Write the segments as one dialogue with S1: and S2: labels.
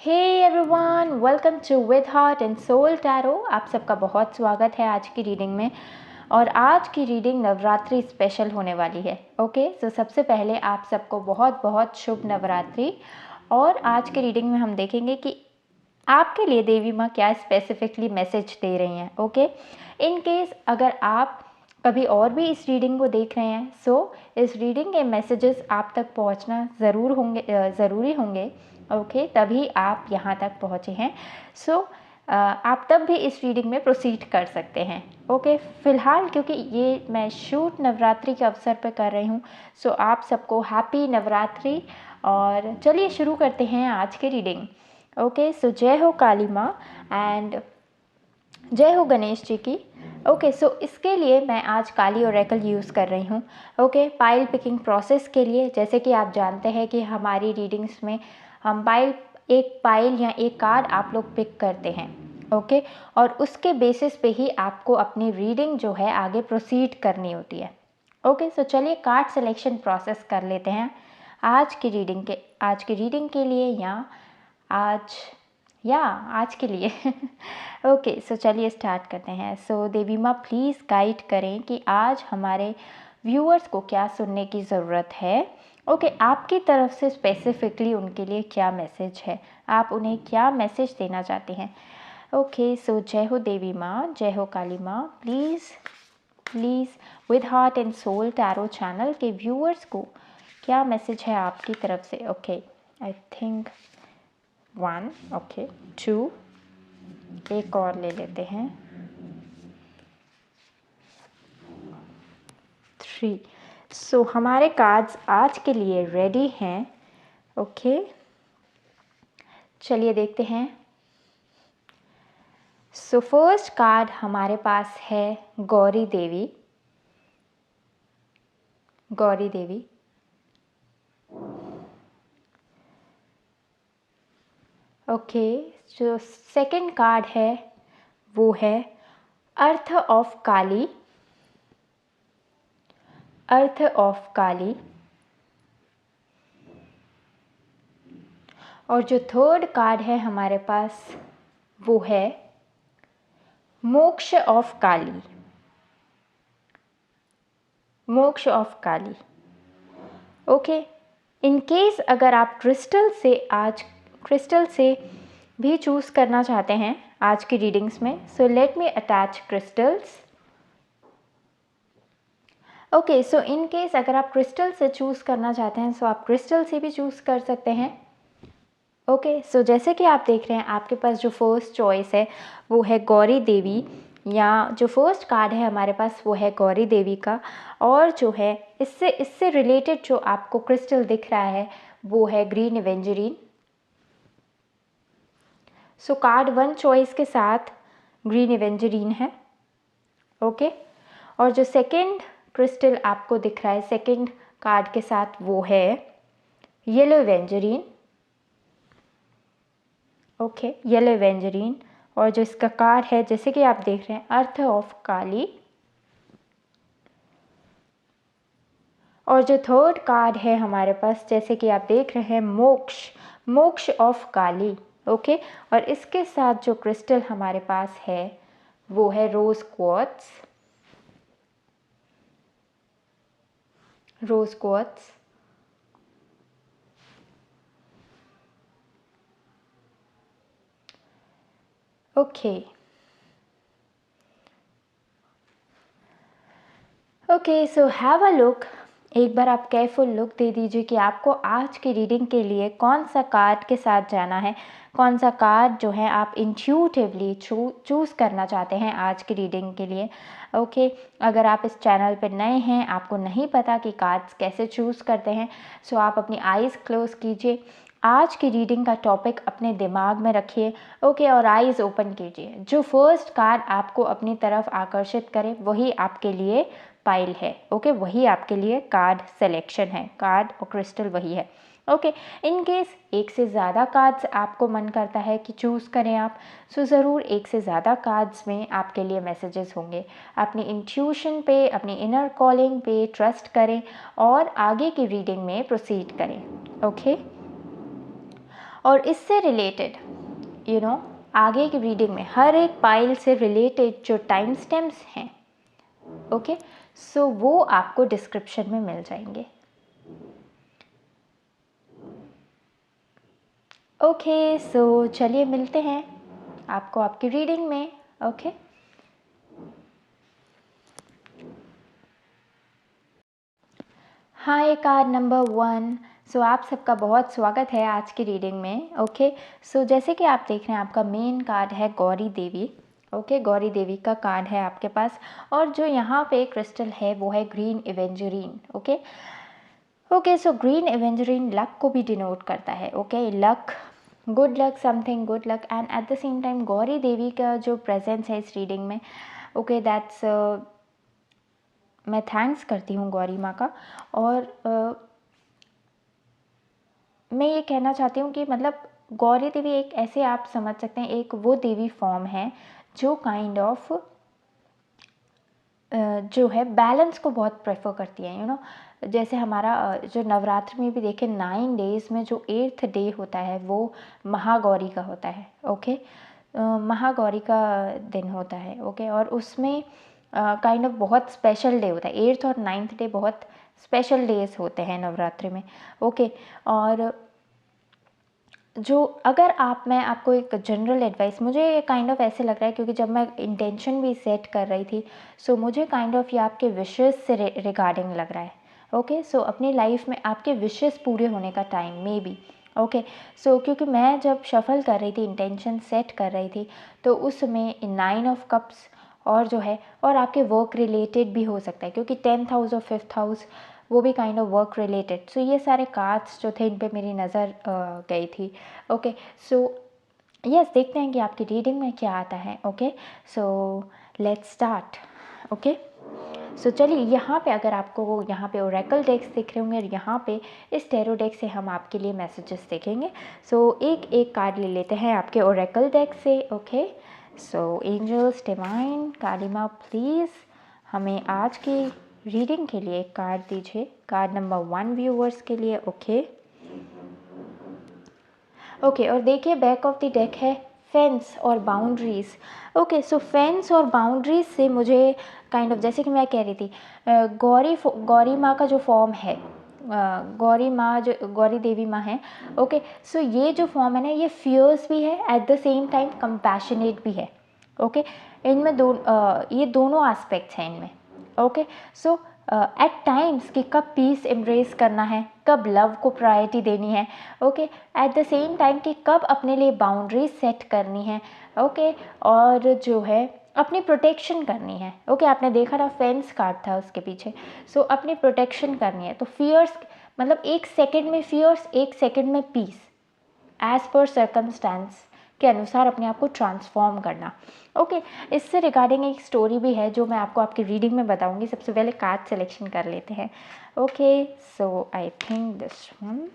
S1: Hey everyone, welcome to with heart and soul tarot. आप सबका बहुत स्वागत है आज की रीडिंग में। और आज की रीडिंग नवरात्रि स्पेशल होने वाली है। ओके, तो सबसे पहले आप सबको बहुत बहुत शुभ नवरात्रि। और आज की रीडिंग में हम देखेंगे कि आपके लिए देवी माँ क्या स्पेसिफिकली मैसेज दे रही हैं। ओके, इन केस अगर आप कभी और भी इस रीडिंग को देख रहे हैं, सो इस रीडिंग के मैसेजेस आप तक पहुंचना ज़रूरी होंगे। ओके, तभी आप यहाँ तक पहुँचे हैं। सो आप तब भी इस रीडिंग में प्रोसीड कर सकते हैं। ओके, फ़िलहाल क्योंकि ये मैं शूट नवरात्रि के अवसर पर कर रही हूँ, सो आप सबको हैप्पी नवरात्रि। और चलिए शुरू करते हैं आज की रीडिंग। ओके, सो जय हो काली माँ एंड जय हो गणेश जी की। ओके, सो इसके लिए मैं आज काली ओरेकल यूज़ कर रही हूँ। ओके, पाइल पिकिंग प्रोसेस के लिए जैसे कि आप जानते हैं कि हमारी रीडिंग्स में हम एक पाइल या एक कार्ड आप लोग पिक करते हैं। ओके, और उसके बेसिस पे ही आपको अपनी रीडिंग जो है आगे प्रोसीड करनी होती है। ओके, सो चलिए कार्ड सिलेक्शन प्रोसेस कर लेते हैं आज की रीडिंग के लिए आज के लिए ओके, सो चलिए स्टार्ट करते हैं। सो देवी माँ प्लीज़ गाइड करें कि आज हमारे व्यूअर्स को क्या सुनने की ज़रूरत है। ओके, आपकी तरफ से स्पेसिफिकली उनके लिए क्या मैसेज है, आप उन्हें क्या मैसेज देना चाहते हैं। ओके, सो जय हो देवी माँ, जय हो काली माँ। Please with heart and soul tarot channel के व्यूअर्स को क्या मैसेज है आपकी तरफ से। ओके, आई थिंक 1, ओके 2, एक और ले लेते हैं 3। सो हमारे कार्ड्स आज के लिए रेडी हैं। ओके, चलिए देखते हैं। सो फर्स्ट कार्ड हमारे पास है गौरी देवी। ओके, जो सेकंड कार्ड है वो है अर्थ ऑफ काली। और जो थर्ड कार्ड है हमारे पास वो है मोक्ष of Kali. Okay, in case अगर आप क्रिस्टल से भी चूज़ करना चाहते हैं आज की रीडिंग्स में, सो लेट मी अटैच क्रिस्टल्स। ओके, सो इन केस अगर आप क्रिस्टल से चूज़ करना चाहते हैं, सो आप क्रिस्टल से भी चूज़ कर सकते हैं। ओके, सो जैसे कि आप देख रहे हैं आपके पास जो फर्स्ट चॉइस है वो है गौरी देवी, या जो फर्स्ट कार्ड है हमारे पास वो है गौरी देवी का। और जो है इससे रिलेटेड जो आपको क्रिस्टल दिख रहा है वो है ग्रीन एवेंजरीन। सो कार्ड 1 चॉइस के साथ ग्रीन एवेंजरीन है। ओके, और जो सेकंड क्रिस्टल आपको दिख रहा है सेकंड कार्ड के साथ वो है yellow aventurine. Okay, yellow aventurine. और जो इसका कार्ड है जैसे कि आप देख रहे हैं अर्थ ऑफ काली। और जो थर्ड कार्ड है हमारे पास जैसे कि आप देख रहे हैं मोक्ष ऑफ काली। ओके, और इसके साथ जो क्रिस्टल हमारे पास है वो है rose quartz. Okay, so have a look. एक बार आप केयरफुल लुक दे दीजिए कि आपको आज की रीडिंग के लिए कौन सा कार्ड के साथ जाना है, कौन सा कार्ड जो है आप इंट्यूटिवली चूज़ करना चाहते हैं आज की रीडिंग के लिए। ओके, अगर आप इस चैनल पर नए हैं, आपको नहीं पता कि कार्ड्स कैसे चूज़ करते हैं, सो आप अपनी आइज़ क्लोज कीजिए, आज की रीडिंग का टॉपिक अपने दिमाग में रखिए। ओके, और आइज़ ओपन कीजिए। जो फर्स्ट कार्ड आपको अपनी तरफ आकर्षित करे वही आपके लिए पाइल है। ओके, वही आपके लिए कार्ड सिलेक्शन है, कार्ड और क्रिस्टल वही है। ओके, इन केस एक से ज़्यादा कार्ड्स आपको मन करता है कि चूज़ करें आप, सो ज़रूर एक से ज़्यादा कार्ड्स में आपके लिए मैसेजेस होंगे। अपनी इंट्यूशन पे, अपनी इनर कॉलिंग पे ट्रस्ट करें और आगे की रीडिंग में प्रोसीड करें। ओके, और इससे रिलेटेड आगे की रीडिंग में हर एक पाइल से रिलेटेड जो टाइम स्टैम्प्स हैं, ओके, सो वो आपको डिस्क्रिप्शन में मिल जाएंगे। ओके, सो चलिए मिलते हैं आपको आपकी रीडिंग में। ओके, हाय कार्ड नंबर 1। सो आप सबका बहुत स्वागत है आज की रीडिंग में। ओके, सो जैसे कि आप देख रहे हैं आपका मेन कार्ड है गौरी देवी। ओके, गौरी देवी का कार्ड है आपके पास, और जो यहाँ पे क्रिस्टल है वो है green aventurine. Okay okay, so green aventurine luck को भी डिनोट करता है। Okay, luck, good luck, something good luck, and at the same time Gauri Devi का जो प्रेजेंस है इस रीडिंग में, ओके, दैट्स मैं थैंक्स करती हूँ गौरी माँ का। और मैं ये कहना चाहती हूँ कि मतलब गौरी देवी एक ऐसे आप समझ सकते हैं, एक वो देवी फॉर्म है जो काइंड ऑफ जो है बैलेंस को बहुत प्रेफर करती है। जैसे हमारा जो नवरात्र में भी देखें 9 डेज में जो 8th डे होता है वो महागौरी का होता है। ओके, महागौरी का दिन होता है। ओके, और उसमें काइंड ऑफ बहुत स्पेशल डे होता है। 8th और 9th डे बहुत स्पेशल डेज होते हैं नवरात्रि में। ओके, और जो अगर मैं आपको एक जनरल एडवाइस, मुझे ये काइंड ऑफ ऐसे लग रहा है क्योंकि जब मैं इंटेंशन भी सेट कर रही थी, सो मुझे काइंड ऑफ ये आपके विशेस से रिगार्डिंग लग रहा है। ओके, सो अपनी लाइफ में आपके विशेस पूरे होने का टाइम मे बी। ओके, सो क्योंकि मैं जब शफल कर रही थी, इंटेंशन सेट कर रही थी, तो उस समय 9 ऑफ कप्स और जो है, और आपके वर्क रिलेटेड भी हो सकता है क्योंकि 10th हाउस और 5th हाउस वो भी काइंड ऑफ वर्क रिलेटेड। सो ये सारे कार्ड्स जो थे इन पे मेरी नज़र गई थी। ओके, सो यस, देखते हैं कि आपकी रीडिंग में क्या आता है। Okay, so let's start. Okay, so चलिए यहाँ पे अगर आपको यहाँ पे ओरेकल डेक्स दिख रहे होंगे, और यहाँ पे इस टैरो डेक से हम आपके लिए मैसेजेस देखेंगे। सो एक एक कार्ड ले लेते हैं आपके ओरेकल डेक से। ओके, सो एंजल्स, डिवाइन, काली माँ, प्लीज़ हमें आज की रीडिंग के लिए एक कार्ड दीजिए, कार्ड नंबर 1 व्यूवर्स के लिए। ओके ओके, और देखिए बैक ऑफ द डेक है फेंस और बाउंड्रीज। ओके, सो फेंस और बाउंड्रीज से मुझे काइंड ऑफ जैसे कि मैं कह रही थी, गौरी माँ का जो फॉर्म है, गौरी माँ जो गौरी देवी माँ है। ओके, सो ये जो फॉर्म है ना, ये फियर्स भी है, eight the same time compassionate भी है। ओके, इनमें ये दोनों एस्पेक्ट्स हैं इनमें। ओके, सो एट टाइम्स कि कब पीस एम्ब्रेस करना है, कब लव को प्रायोरिटी देनी है। Okay, eight the same time कि कब अपने लिए बाउंड्रीज सेट करनी है। ओके, और जो है अपनी प्रोटेक्शन करनी है। ओके, आपने देखा ना फेंस कार्ड था उसके पीछे। सो अपनी प्रोटेक्शन करनी है, तो फियर्स मतलब 1 सेकेंड में फियर्स, 1 सेकेंड में पीस, एज पर सर्कमस्टांस के अनुसार अपने आप को ट्रांसफॉर्म करना। ओके, इससे रिगार्डिंग एक स्टोरी भी है जो मैं आपको आपकी रीडिंग में बताऊंगी। सबसे पहले कार्ड सिलेक्शन कर लेते हैं। Okay, so I think this one.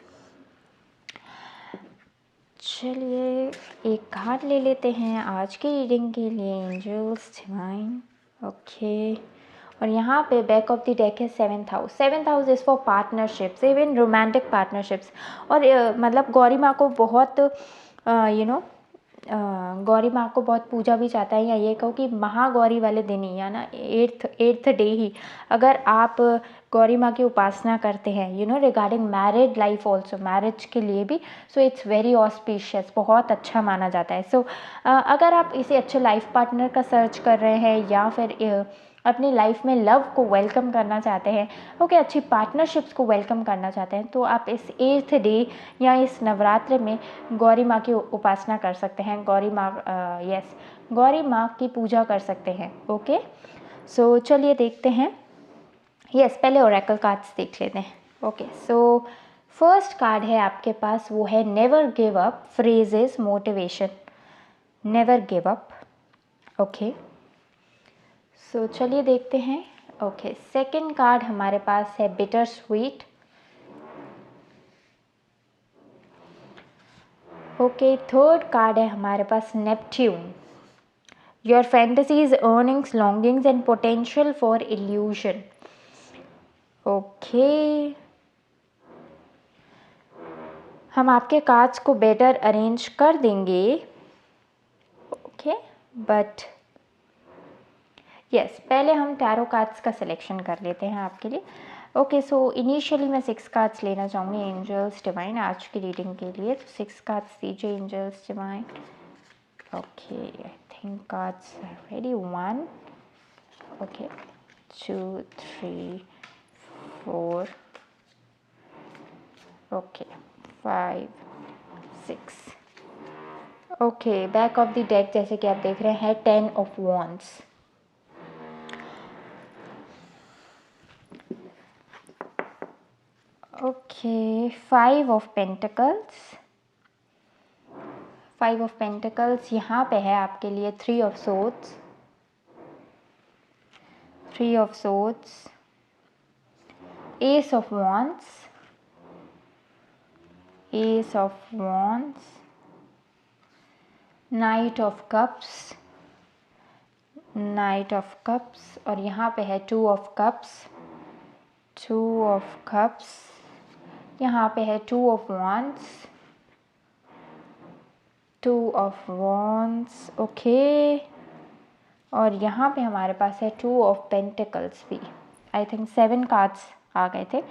S1: चलिए एक कार्ड ले लेते हैं आज की रीडिंग के लिए, एंजल्स, डिवाइन। ओके, और यहाँ पे बैक ऑफ द डेक है 7th house. 7th house is for partnerships, even romantic partnerships. और मतलब गौरी माँ को बहुत गौरी माँ को बहुत पूजा भी जाता है, या ये कहो कि महागौरी वाले दिन ही, या ना 8th डे ही अगर आप गौरी माँ की उपासना करते हैं regarding married life also, marriage के लिए भी, सो इट्स वेरी ऑस्पिशियस, बहुत अच्छा माना जाता है। सो अगर आप इसे अच्छे लाइफ पार्टनर का सर्च कर रहे हैं, या फिर अपनी लाइफ में लव को वेलकम करना चाहते हैं, ओके, अच्छी पार्टनरशिप्स को वेलकम करना चाहते हैं, तो आप इस 8th डे या इस नवरात्र में गौरी माँ की उपासना कर सकते हैं। गौरी माँ गौरी माँ की पूजा कर सकते हैं। ओके, सो चलिए देखते हैं। पहले ओरेकल कार्ड्स देख लेते हैं। ओके, सो फर्स्ट कार्ड है आपके पास, वो है never give up, phrases motivation, never give up. Okay, so चलिए देखते हैं। ओके, सेकंड कार्ड हमारे पास है bitter sweet. Okay, third card है हमारे पास Neptune, your fantasies, earnings, longings and potential for illusion. Okay, हम आपके कार्ड्स को बेटर अरेंज कर देंगे, ओके, बट यस पहले हम टैरो कार्ड्स का सिलेक्शन कर लेते हैं आपके लिए। ओके, सो इनिशियली मैं 6 कार्ड्स लेना चाहूँगी एंजल्स डिवाइन आज की रीडिंग के लिए। तो 6 कार्ड्स दीजिए angels divine. Okay, I think cards are ready. 1, okay, 2, 3, 4, okay, 5, 6। Okay, back of the deck जैसे कि आप देख रहे हैं 10 of wands. Okay, 5 of pentacles. 5 of pentacles यहाँ पे है आपके लिए 3 of swords. 3 of swords, ace of wands, ace of wands, knight of cups, knight of cups, और यहाँ पे है 2 ऑफ कप्स, 2 ऑफ कप्स, यहाँ पे है 2 of wands, 2 of wands, okay, और यहाँ पे हमारे पास है 2 ऑफ पेंटिकल्स भी। आई थिंक 7 कार्ड्स आ गए थे।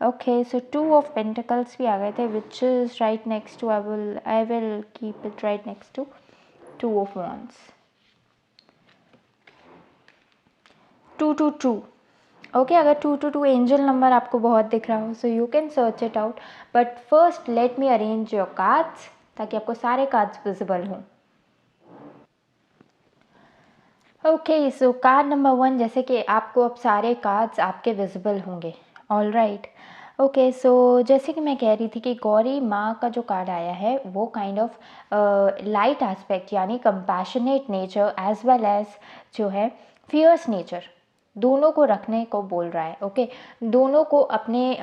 S1: ओके, सो 2 ऑफ पेंटिकल्स भी आ गए थे, which is right next to, I will keep it right next to 2 of wands. 222, okay, अगर 222 एंजल नंबर आपको बहुत दिख रहा हो so you can search it out, but first let me arrange your cards ताकि आपको सारे कार्ड्स विजिबल हों। ओके, सो कार्ड नंबर 1, जैसे कि आपको अब सारे कार्ड्स आपके विजिबल होंगे। ऑल राइट, ओके, सो जैसे कि मैं कह रही थी कि गौरी माँ का जो कार्ड आया है वो काइंड ऑफ लाइट एस्पेक्ट यानी compassionate nature as well as जो है फियर्स नेचर, दोनों को रखने को बोल रहा है। ओके, दोनों को अपने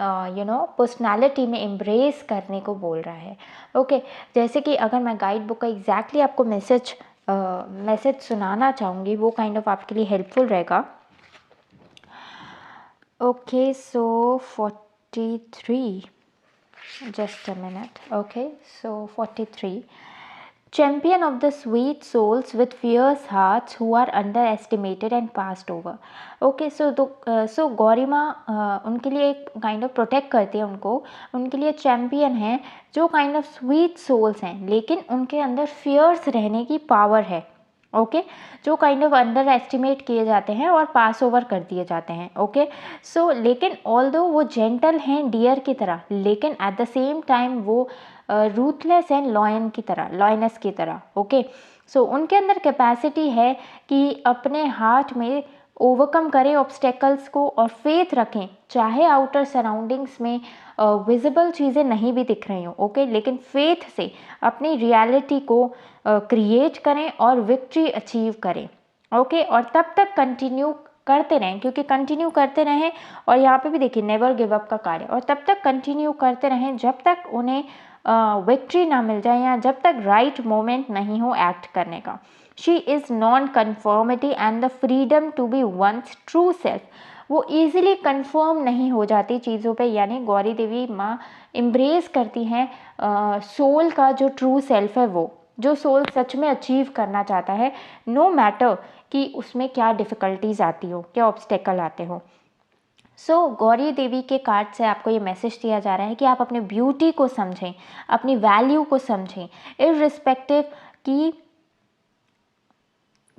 S1: पर्सनालिटी में एम्ब्रेस करने को बोल रहा है। ओके, जैसे कि अगर मैं गाइड बुक का एग्जैक्टली आपको मैसेज सुनाना चाहूँगी वो काइंड ऑफ आपके लिए हेल्पफुल रहेगा। Okay, so 43, just a minute. Okay, so 43, champion of the sweet souls with fierce hearts who are underestimated and passed over. Okay, so Gauri माँ उनके लिए एक काइंड ऑफ प्रोटेक्ट करती है उनको, उनके लिए चैम्पियन है जो काइंड ऑफ स्वीट सोल्स हैं लेकिन उनके अंदर फियर्स रहने की पावर है। ओके, जो काइंड ऑफ अंडर एस्टिमेट किए जाते हैं और पास ओवर कर दिए जाते हैं। ओके, सो लेकिन ऑल्दो वो जेंटल हैं डियर की तरह, लेकिन एट द सेम टाइम वो रूथलेस हैं लॉयनेस की तरह। ओके, सो उनके अंदर कैपेसिटी है कि अपने हार्ट में ओवरकम करें ऑब्स्टेकल्स को और फेथ रखें, चाहे आउटर सराउंडिंग्स में विजिबल चीज़ें नहीं भी दिख रही हों। ओके, लेकिन फेथ से अपनी रियलिटी को क्रिएट करें और विक्ट्री अचीव करें। ओके, और तब तक कंटिन्यू करते रहें, क्योंकि कंटिन्यू करते रहें, और यहाँ पे भी देखिए नेवर गिव अप का कार्य, और तब तक कंटिन्यू करते रहें जब तक उन्हें विक्ट्री ना मिल जाए या जब तक राइट मोमेंट नहीं हो एक्ट करने का। She is non conformity and the freedom to be one's true self, वो ईजिली कन्फर्म नहीं हो जाती चीज़ों पे, यानी गौरी देवी माँ एम्ब्रेस करती हैं सोल का जो ट्रू सेल्फ है, वो जो सोल सच में अचीव करना चाहता है, नो मैटर कि उसमें क्या डिफ़िकल्टीज आती हो, क्या ऑब्स्टेकल आते हो। सो गौरी देवी के कार्ड से आपको ये मैसेज दिया जा रहा है कि आप अपने ब्यूटी को समझें, अपनी वैल्यू को समझें, इर्रिस्पेक्टिव कि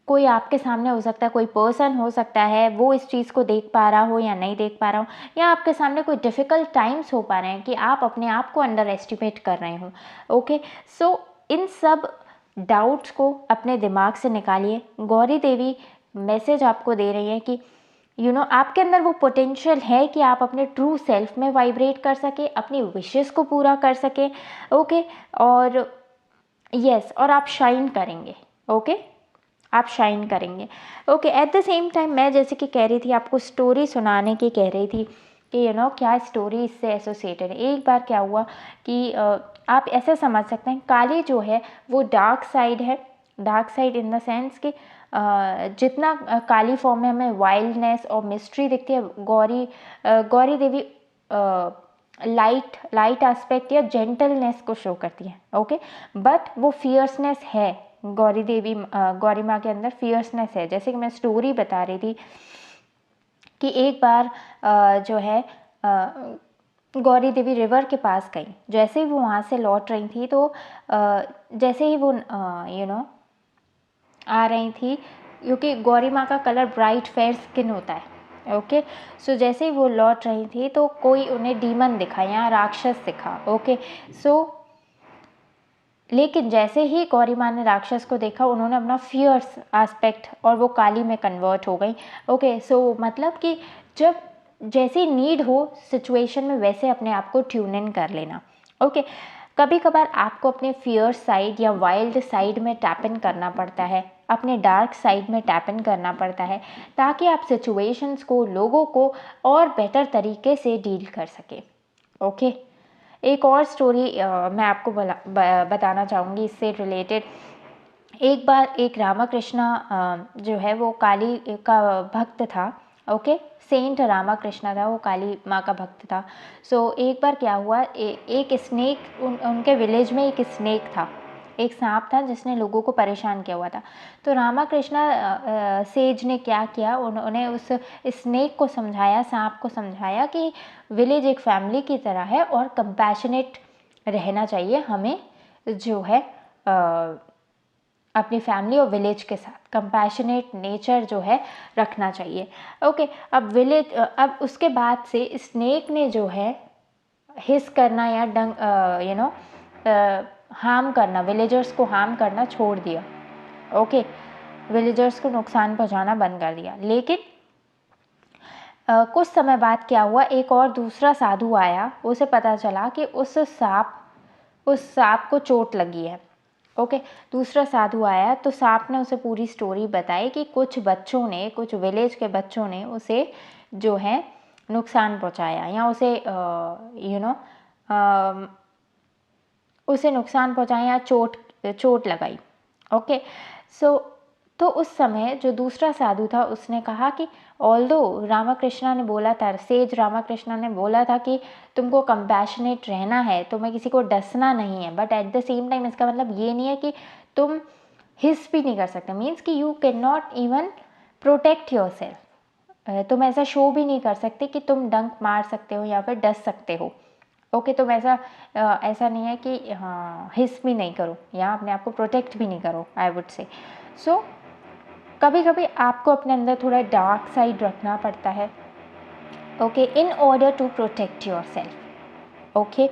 S1: कोई आपके सामने हो सकता है, कोई पर्सन हो सकता है वो इस चीज़ को देख पा रहा हो या नहीं देख पा रहा हो, या आपके सामने कोई डिफ़िकल्ट टाइम्स हो पा रहे हैं कि आप अपने आप को अंडर एस्टिमेट कर रहे हो। ओके, सो इन सब डाउट्स को अपने दिमाग से निकालिए। गौरी देवी मैसेज आपको दे रही है कि आपके अंदर वो पोटेंशियल है कि आप अपने ट्रू सेल्फ में वाइब्रेट कर सके, अपनी विशेस को पूरा कर सके। ओके, और यस, और आप शाइन करेंगे। ओके, आप शाइन करेंगे। Okay, eight the same time मैं जैसे कि कह रही थी आपको स्टोरी सुनाने की कह रही थी कि क्या स्टोरी इससे एसोसिएटेड है। एक बार क्या हुआ कि आप ऐसे समझ सकते हैं, काली जो है वो डार्क साइड है, dark side in the sense कि जितना काली फॉर्म में हमें वाइल्डनेस और मिस्ट्री दिखती है, गौरी देवी लाइट एस्पेक्ट या जेंटलनेस को शो करती है। ओके, बट वो फियर्सनेस है, गौरी माँ के अंदर फियर्सनेस है। जैसे कि मैं स्टोरी बता रही थी कि एक बार जो है गौरी देवी रिवर के पास गई। जैसे ही वो वहाँ से लौट रही थी तो जैसे ही वो आ रही थी, क्योंकि गौरी माँ का कलर ब्राइट फेयर स्किन होता है। ओके, सो जैसे ही वो लौट रही थी तो कोई उन्हें डीमन दिखा या राक्षस दिखा। ओके, सो लेकिन जैसे ही गौरी माँ ने राक्षस को देखा, उन्होंने अपना फियर्स एस्पेक्ट और वो काली में कन्वर्ट हो गई। ओके, सो मतलब कि जब जैसी नीड हो सिचुएशन में वैसे अपने आप को ट्यून इन कर लेना। ओके, कभी कभार आपको अपने फियर साइड या वाइल्ड साइड में टैप इन करना पड़ता है, अपने डार्क साइड में टैप इन करना पड़ता है, ताकि आप सिचुएशंस को, लोगों को और बेटर तरीके से डील कर सकें। ओके, एक और स्टोरी मैं आपको बताना चाहूँगी इससे रिलेटेड। एक बार एक रामाकृष्णा जो है वो काली का भक्त था। ओके, सेंट रामाकृष्णा था, वो काली माँ का भक्त था। सो एक बार क्या हुआ, एक स्नेक उनके विलेज में एक स्नेक था, एक सांप था जिसने लोगों को परेशान किया हुआ था। तो रामाकृष्णा सेज ने क्या किया, उन्होंने उस स्नेक को समझाया, सांप को समझाया कि विलेज एक फैमिली की तरह है और कंपैशनेट रहना चाहिए हमें, जो है अपनी फैमिली और विलेज के साथ कंपैशनेट नेचर जो है रखना चाहिए। ओके, अब उसके बाद से स्नेक ने जो है हिस करना या हार्म करना, विलेजर्स को हार्म करना छोड़ दिया। ओके, विलेजर्स को नुकसान पहुंचाना बंद कर दिया। लेकिन कुछ समय बाद क्या हुआ, एक और दूसरा साधु आया, उसे पता चला कि उस सांप को चोट लगी है। ओके, दूसरा साधु आया तो सांप ने उसे पूरी स्टोरी बताई कि कुछ विलेज के बच्चों ने उसे जो है नुकसान पहुंचाया या उसे नुकसान पहुंचाया या चोट लगाई। ओके, सो तो उस समय जो दूसरा साधु था उसने कहा कि ऑल्दो रामाकृष्णा ने बोला था, सेज रामाकृष्णा ने बोला था कि तुमको कंपैशनेट रहना है, तुम्हें किसी को डसना नहीं है, but at the same time इसका मतलब ये नहीं है कि तुम हिस भी नहीं कर सकते। मीन्स कि you can not even protect your self. तुम ऐसा शो भी नहीं कर सकते कि तुम डंक मार सकते हो या फिर डस सकते हो। ओके, तुम ऐसा नहीं है कि हाँ हिस भी नहीं करो या अपने आप को प्रोटेक्ट भी नहीं करो, आई वुड से। सो कभी कभी आपको अपने अंदर थोड़ा डार्क साइड रखना पड़ता है। Okay, in order to protect your self. Okay,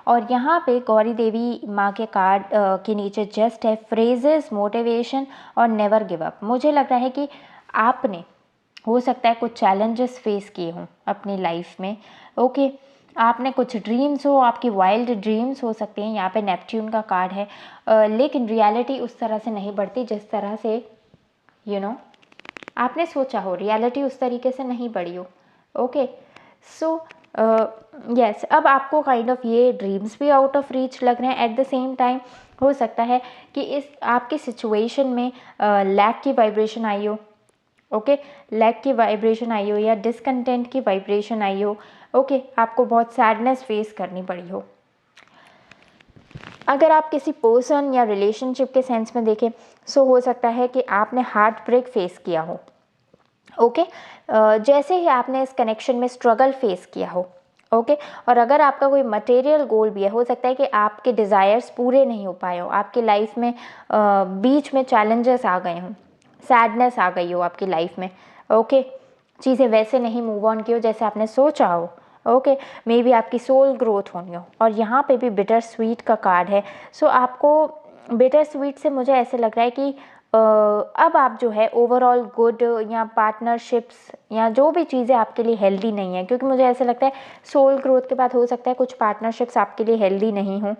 S1: और यहाँ पे गौरी देवी माँ के कार्ड के नीचे जस्ट है फ्रेजेस, मोटिवेशन और नेवर गिव अप। मुझे लग रहा है कि आपने हो सकता है कुछ चैलेंजेस फेस किए हों अपनी लाइफ में। ओके, आपने कुछ ड्रीम्स हो, आपकी वाइल्ड ड्रीम्स हो सकते हैं, यहाँ पे नेपच्यून का कार्ड है, लेकिन रियलिटी उस तरह से नहीं बढ़ती जिस तरह से आपने सोचा हो। रियलिटी उस तरीके से नहीं बढ़ी हो। ओके, सो यस, अब आपको काइंड ऑफ ये ड्रीम्स भी आउट ऑफ रीच लग रहे हैं। एट द सेम टाइम हो सकता है कि इस आपकी सिचुएशन में लैक की वाइब्रेशन आई हो। ओके, लैक की वाइब्रेशन आई हो या डिसकंटेंट की वाइब्रेशन आई हो। ओके, आपको बहुत सैडनेस फेस करनी पड़ी हो। अगर आप किसी पर्सन या रिलेशनशिप के सेंस में देखें, सो हो सकता है कि आपने हार्ट ब्रेक फेस किया हो। ओके, जैसे ही आपने इस कनेक्शन में स्ट्रगल फेस किया हो। ओके, और अगर आपका कोई मटेरियल गोल भी है, हो सकता है कि आपके डिज़ायर्स पूरे नहीं हो पाए हो, आपकी लाइफ में बीच में चैलेंजेस आ गए हों, सैडनेस आ गई हो आपकी लाइफ में। ओके, चीज़ें वैसे नहीं मूव ऑन की हो जैसे आपने सोचा हो। ओके, मे बी आपकी सोल ग्रोथ होनी हो। और यहाँ पे भी बिटर स्वीट का कार्ड है। सो आपको बिटर स्वीट से मुझे ऐसे लग रहा है कि अब आप जो है ओवरऑल गुड या पार्टनरशिप्स या जो भी चीज़ें आपके लिए हेल्दी नहीं है, क्योंकि मुझे ऐसा लगता है सोल ग्रोथ के बाद हो सकता है कुछ पार्टनरशिप्स आपके लिए हेल्दी नहीं हो।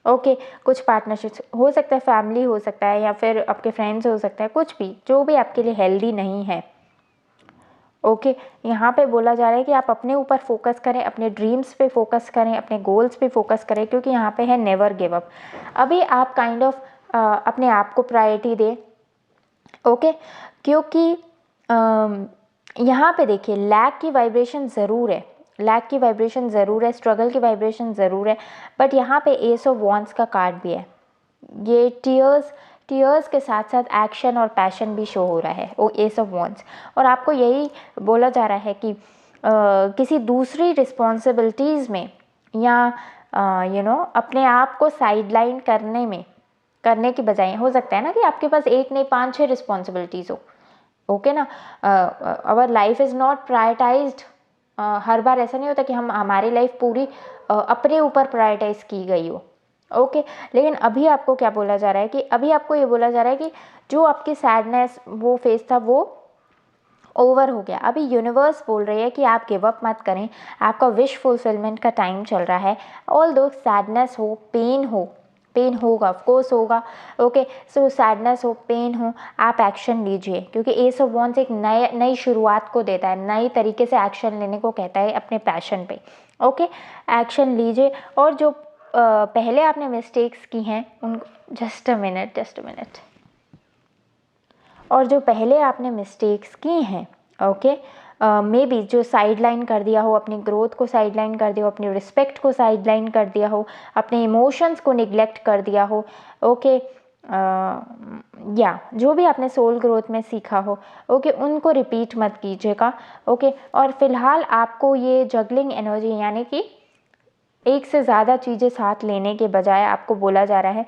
S1: ओके, कुछ पार्टनरशिप्स हो सकता है, फैमिली हो सकता है या फिर आपके फ्रेंड्स हो सकता है, कुछ भी जो भी आपके लिए हेल्दी नहीं है। ओके, यहाँ पे बोला जा रहा है कि आप अपने ऊपर फोकस करें, अपने ड्रीम्स पे फोकस करें, अपने गोल्स पे फोकस करें, क्योंकि यहाँ पे है नेवर गिव अप। अभी आप काइंड ऑफ अपने आप को प्रायोरिटी दें। ओके, क्योंकि यहाँ पे देखिए लैक की वाइब्रेशन ज़रूर है। लैक की वाइब्रेशन ज़रूर है, स्ट्रगल की वाइब्रेशन ज़रूर है, बट यहाँ पे एस ऑफ वॉन्ड्स का कार्ड भी है। ये टीयर्स के साथ साथ एक्शन और पैशन भी शो हो रहा है, वो एस ऑफ वॉन्ड्स। और आपको यही बोला जा रहा है कि किसी दूसरी रिस्पॉन्सिबिलिटीज़ में या अपने आप को साइडलाइन करने की बजाय, हो सकता है ना कि आपके पास एक नहीं 5-6 रिस्पॉन्सिबिलिटीज़ हो, ओके ना। Our life is not prioritised. हर बार ऐसा नहीं होता कि हमारी लाइफ पूरी अपने ऊपर प्रायोरिटाइज की गई हो, ओके। लेकिन अभी आपको क्या बोला जा रहा है कि अभी आपको ये बोला जा रहा है कि जो आपकी सैडनेस वो फेज था वो ओवर हो गया। अभी यूनिवर्स बोल रही है कि आप गिव अप मत करें, आपका विश फुलफिलमेंट का टाइम चल रहा है। ऑल दो सैडनेस हो, पेन होगा, ऑफ कोर्स होगा, ओके। सो सैडनेस हो, पेन हो, आप एक्शन लीजिए, क्योंकि एस ऑफ वॉन्ड्स एक नई शुरुआत को देता है, नई तरीके से एक्शन लेने को कहता है अपने पैशन पे, ओके। एक्शन लीजिए। और जो पहले आपने मिस्टेक्स की हैं उनको जस्ट अ मिनट और जो पहले आपने मिस्टेक्स की हैं, ओके, मे बी जो साइडलाइन कर दिया हो, अपनी ग्रोथ को साइडलाइन कर दिया हो, अपनी रिस्पेक्ट को साइडलाइन कर दिया हो, अपने इमोशंस को निगलेक्ट कर दिया हो, ओके, या जो भी आपने सोल ग्रोथ में सीखा हो, ओके, उनको रिपीट मत कीजिएगा, ओके। और फिलहाल आपको ये जगलिंग एनर्जी यानी कि एक से ज़्यादा चीज़ें साथ लेने के बजाय आपको बोला जा रहा है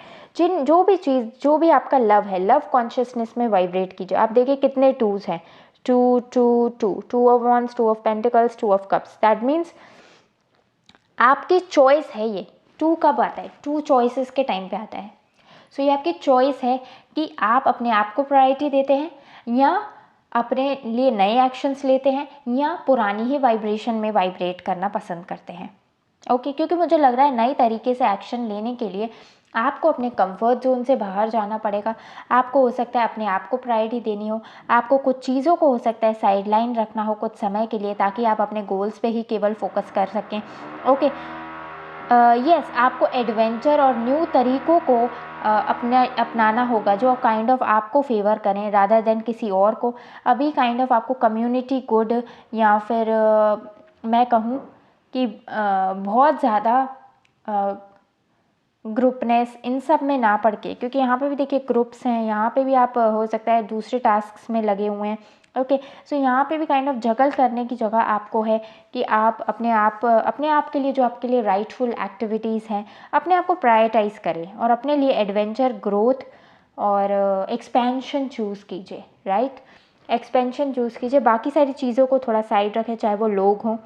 S1: जो भी आपका लव है, लव कॉन्शियसनेस में वाइब्रेट कीजिए। आप देखिए कितने टूज हैं, two of wands, two of pentacles, two of cups. That means आपकी चॉइस है। ये टू कब आता है? टू चॉइसेस के टाइम पे आता है। सो ये आपकी चॉइस है कि आप अपने आप को प्रायोरिटी देते हैं या अपने लिए नए एक्शंस लेते हैं या पुरानी ही वाइब्रेशन में वाइब्रेट करना पसंद करते हैं, ओके। क्योंकि मुझे लग रहा है नई तरीके से एक्शन लेने के लिए आपको अपने कंफर्ट जोन से बाहर जाना पड़ेगा। आपको हो सकता है अपने आप को प्रायोरिटी देनी हो, आपको कुछ चीज़ों को हो सकता है साइडलाइन रखना हो कुछ समय के लिए, ताकि आप अपने गोल्स पे ही केवल फोकस कर सकें, ओके। यस, आपको एडवेंचर और न्यू तरीक़ों को अपनाना होगा जो काइंड ऑफ आपको फेवर करें रादर देन किसी और को। अभी काइंड ऑफ आपको कम्युनिटी गुड या फिर मैं कहूँ कि बहुत ज़्यादा ग्रुपनेस इन सब में ना पड़ के, क्योंकि यहाँ पे भी देखिए ग्रुप्स हैं, यहाँ पे भी आप हो सकता है दूसरे टास्क्स में लगे हुए हैं, ओके। सो यहाँ पे भी काइंड ऑफ जगल करने की जगह आपको है कि आप अपने आप के लिए जो आपके लिए राइटफुल एक्टिविटीज़ हैं अपने आप को प्रायोरिटाइज़ करें और अपने लिए एडवेंचर, ग्रोथ और एक्सपेंशन चूज़ कीजिए, राइट। एक्सपेंशन चूज़ कीजिए, बाकी सारी चीज़ों को थोड़ा साइड रखें, चाहे वो लोग हों,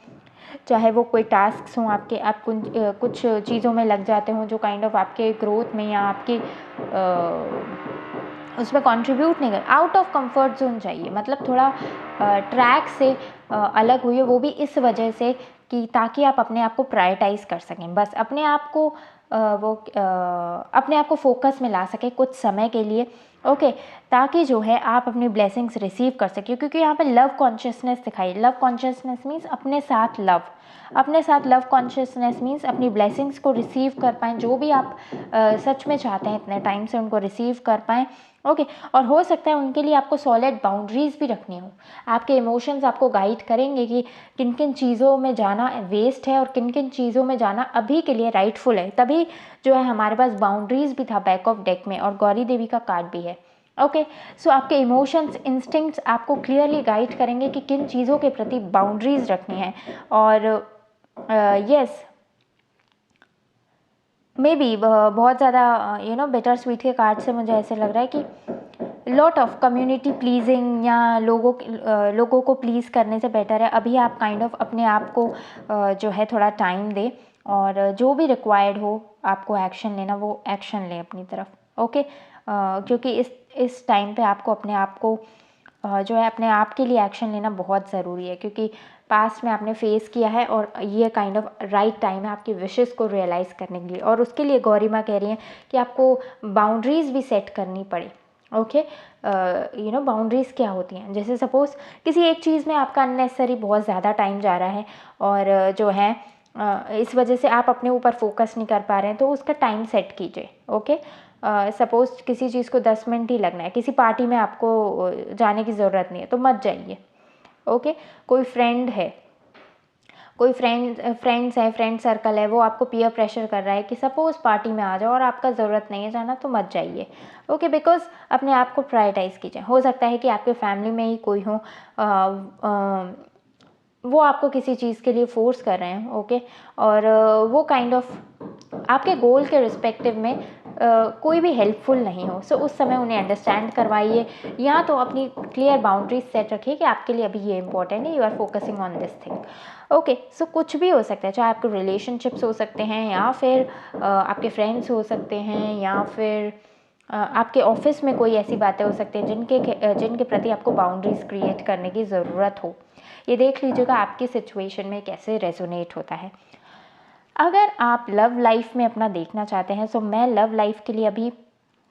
S1: चाहे वो कोई टास्क्स हों आपके, आप कुछ चीज़ों में लग जाते हों जो काइंड ऑफ आपके ग्रोथ में या आपके उसमें कंट्रीब्यूट नहीं कर, आउट ऑफ कंफर्ट जोन चाहिए, मतलब थोड़ा ट्रैक से अलग हुई, वो भी इस वजह से कि ताकि आप अपने आप को प्रायोरिटाइज़ कर सकें, बस अपने आप को अपने आप को फोकस में ला सकें कुछ समय के लिए, ओके, ताकि जो है आप अपनी ब्लेसिंग्स रिसीव कर सकें। क्योंकि यहाँ पे लव कॉन्शियसनेस दिखाई, लव कॉन्शियसनेस मीन्स अपने साथ लव कॉन्शियसनेस मीन्स अपनी ब्लेसिंग्स को रिसीव कर पाएँ, जो भी आप सच में चाहते हैं इतने टाइम से उनको रिसीव कर पाएँ, ओके। और हो सकता है उनके लिए आपको सॉलिड बाउंड्रीज भी रखनी हो। आपके इमोशंस आपको गाइड करेंगे कि किन किन चीज़ों में जाना वेस्ट है और किन किन चीज़ों में जाना अभी के लिए राइटफुल है। तभी जो है हमारे पास बाउंड्रीज भी था बैक ऑफ डेक में और गौरी देवी का कार्ड भी है, ओके। सो आपके इमोशंस, इंस्टिंक्ट्स आपको क्लियरली गाइड करेंगे कि किन चीज़ों के प्रति बाउंड्रीज रखनी है। और यस, मे बी बहुत ज़्यादा बिटर स्वीट के कार्ड से मुझे ऐसे लग रहा है कि लॉट ऑफ कम्युनिटी प्लीजिंग या लोगों को प्लीज़ करने से बेटर है अभी आप काइंड ऑफ अपने आप को जो है थोड़ा टाइम दें और जो भी रिक्वायर्ड हो आपको एक्शन लेना वो एक्शन लें अपनी तरफ, ओके। क्योंकि इस टाइम पे आपको अपने आप को जो है अपने आप के लिए एक्शन लेना बहुत ज़रूरी है, क्योंकि पास्ट में आपने फेस किया है और ये काइंड ऑफ राइट टाइम है आपकी विशेस को रियलाइज़ करने के लिए। और उसके लिए गौरी माँ कह रही हैं कि आपको बाउंड्रीज़ भी सेट करनी पड़े, ओके। बाउंड्रीज़ क्या होती हैं, जैसे सपोज़ किसी एक चीज़ में आपका अननेसेसरी बहुत ज़्यादा टाइम जा रहा है और जो है इस वजह से आप अपने ऊपर फोकस नहीं कर पा रहे हैं, तो उसका टाइम सेट कीजिए, ओके। सपोज़ किसी चीज़ को 10 मिनट ही लगना है, किसी पार्टी में आपको जाने की ज़रूरत नहीं है तो मत जाइए, ओके। कोई फ्रेंड है, कोई फ्रेंड्स है, फ्रेंड सर्कल है, वो आपको पीयर प्रेशर कर रहा है कि सपोज़ पार्टी में आ जाओ और आपका ज़रूरत नहीं है जाना तो मत जाइए, ओके। बिकॉज़ अपने आप को प्रायोरिटाइज़ कीजिए। हो सकता है कि आपके फैमिली में ही कोई हो, वो आपको किसी चीज़ के लिए फ़ोर्स कर रहे हैं, ओके। और वो काइंड ऑफ आपके गोल के रिस्पेक्टिव में कोई भी हेल्पफुल नहीं हो, सो उस समय उन्हें अंडरस्टैंड करवाइए, या तो अपनी क्लियर बाउंड्रीज सेट रखिए कि आपके लिए अभी ये इंपॉर्टेंट है, you are focusing on this thing, okay. So कुछ भी हो सकता है, चाहे आपके रिलेशनशिप्स हो सकते हैं, या फिर आपके फ्रेंड्स हो सकते हैं, या फिर आपके ऑफिस में कोई ऐसी बातें हो सकती हैं जिनके प्रति आपको बाउंड्रीज क्रिएट करने की ज़रूरत हो। ये देख लीजिएगा आपकी सिचुएशन में कैसे रेजोनेट होता है। अगर आप लव लाइफ में अपना देखना चाहते हैं, सो मैं लव लाइफ के लिए अभी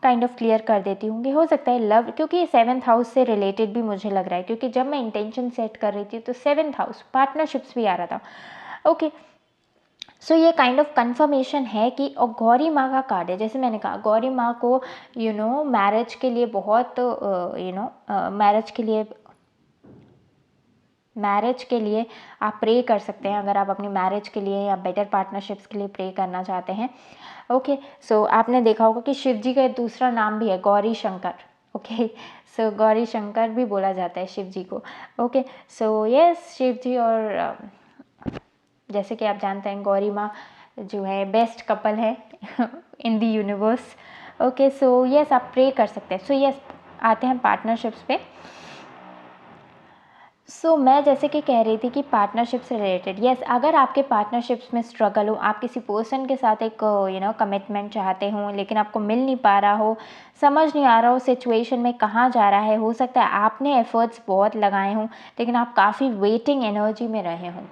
S1: काइंड ऑफ क्लियर कर देती हूँ कि हो सकता है लव, क्योंकि ये 7th हाउस से रिलेटेड भी मुझे लग रहा है, क्योंकि जब मैं इंटेंशन सेट कर रही थी तो 7th हाउस पार्टनरशिप्स भी आ रहा था, ओके। सो ये काइंड ऑफ कंफर्मेशन है कि, और गौरी माँ का कार्ड है, जैसे मैंने कहा गौरी माँ को मैरिज के लिए बहुत मैरिज के लिए आप प्रे कर सकते हैं, अगर आप अपनी मैरिज के लिए या बेटर पार्टनरशिप्स के लिए प्रे करना चाहते हैं, ओके। सो आपने देखा होगा कि शिव जी का एक दूसरा नाम भी है गौरी शंकर, ओके। सो गौरी शंकर भी बोला जाता है शिव जी को, ओके। सो यस, शिव जी और जैसे कि आप जानते हैं गौरी माँ जो है बेस्ट कपल है in the universe, okay. So yes, आप प्रे कर सकते हैं। सो यस, आते हैं पार्टनरशिप्स पे। सो मैं जैसे कि कह रही थी कि पार्टनरशिप से रिलेटेड, यस, अगर आपके पार्टनरशिप्स में स्ट्रगल हो, आप किसी पर्सन के साथ एक कमिटमेंट चाहते हो लेकिन आपको मिल नहीं पा रहा हो, समझ नहीं आ रहा हो सिचुएशन में कहाँ जा रहा है, हो सकता है आपने एफर्ट्स बहुत लगाए हों लेकिन आप काफ़ी वेटिंग एनर्जी में रहे हों,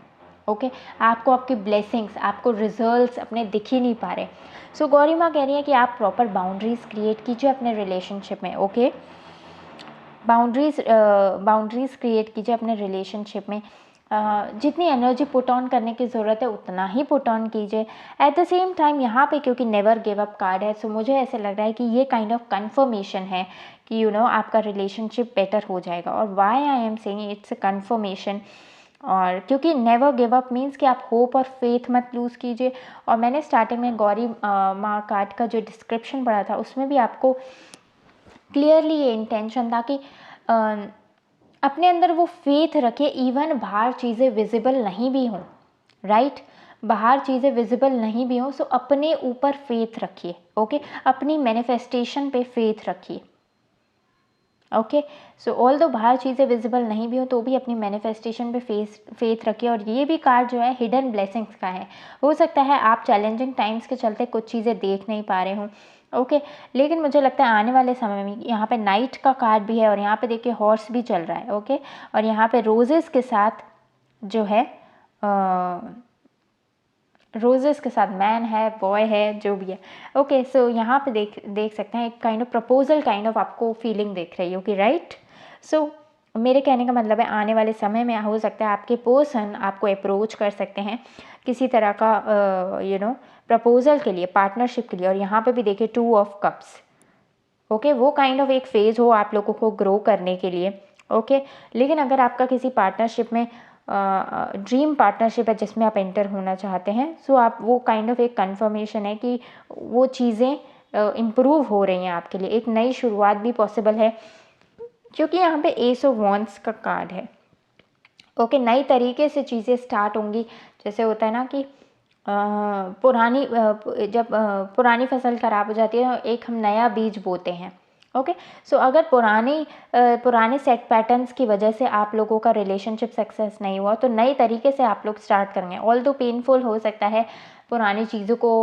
S1: ओके। आपको आपकी ब्लेसिंग्स, आपको रिजल्ट्स अपने दिख ही नहीं पा रहे। सो गौरी माँ कह रही है कि आप प्रॉपर बाउंड्रीज क्रिएट कीजिए अपने रिलेशनशिप में, ओके। बाउंड्रीज क्रिएट कीजिए अपने रिलेशनशिप में। जितनी एनर्जी पुट ऑन करने की ज़रूरत है उतना ही पुट ऑन कीजिए। एट द सेम टाइम यहाँ पे क्योंकि नेवर गिव अप कार्ड है, सो मुझे ऐसे लग रहा है कि ये काइंड ऑफ कन्फर्मेशन है कि आपका रिलेशनशिप बेटर हो जाएगा। और why I am saying it's a confirmation, और क्योंकि नेवर गिव अप मीन्स कि आप होप और फेथ मत लूज़ कीजिए। और मैंने स्टार्टिंग में गौरी माँ कार्ड का जो डिस्क्रिप्शन पढ़ा था उसमें भी आपको क्लियरली ये इंटेंशन था कि अपने अंदर वो फेथ रखे, इवन बाहर चीज़ें विजिबल नहीं भी हों, राइट, बाहर चीज़ें विजिबल नहीं भी हों, सो अपने ऊपर फेथ रखिए, ओके। अपनी मैनिफेस्टेशन पे फेथ रखिए, ओके। सो ऑल दो बाहर चीज़ें विजिबल नहीं भी हो तो भी अपनी मैनिफेस्टेशन पे फेथ रखिए। और ये भी कार्ड जो है हिडन ब्लेसिंग्स का है। हो सकता है आप चैलेंजिंग टाइम्स के चलते कुछ चीज़ें देख नहीं पा रहे हों, ओके। लेकिन मुझे लगता है आने वाले समय में, यहाँ पे नाइट का कार्ड भी है और यहाँ पे देखिए हॉर्स भी चल रहा है, ओके। और यहाँ पे रोजेस के साथ जो है रोजेस के साथ मैन है, बॉय है, जो भी है, ओके। सो यहाँ पे देख सकते हैं एक kind of proposal kind of आपको फीलिंग दिख रही होगी, राइट। सो मेरे कहने का मतलब है आने वाले समय में हो सकता है आपके पर्सन आपको अप्रोच कर सकते हैं किसी तरह का प्रपोजल के लिए, पार्टनरशिप के लिए। और यहाँ पे भी देखिए 2 ऑफ कप्स, ओके। वो काइंड ऑफ एक फेज़ हो आप लोगों को ग्रो करने के लिए, ओके। लेकिन अगर आपका किसी पार्टनरशिप में ड्रीम पार्टनरशिप है जिसमें आप एंटर होना चाहते हैं, सो आप वो काइंड ऑफ एक कंफर्मेशन है कि वो चीज़ें इम्प्रूव हो रही हैं आपके लिए, एक नई शुरुआत भी पॉसिबल है क्योंकि यहाँ पे एस ऑफ वॉन्ड्स का कार्ड है, ओके। नई तरीके से चीज़ें स्टार्ट होंगी। जैसे होता है ना कि जब पुरानी फसल खराब हो जाती है एक हम नया बीज बोते हैं, ओके। सो अगर पुराने सेट पैटर्न्स की वजह से आप लोगों का रिलेशनशिप सक्सेस नहीं हुआ तो नई तरीके से आप लोग स्टार्ट करेंगे। ऑल दो पेनफुल हो सकता है पुरानी चीज़ों को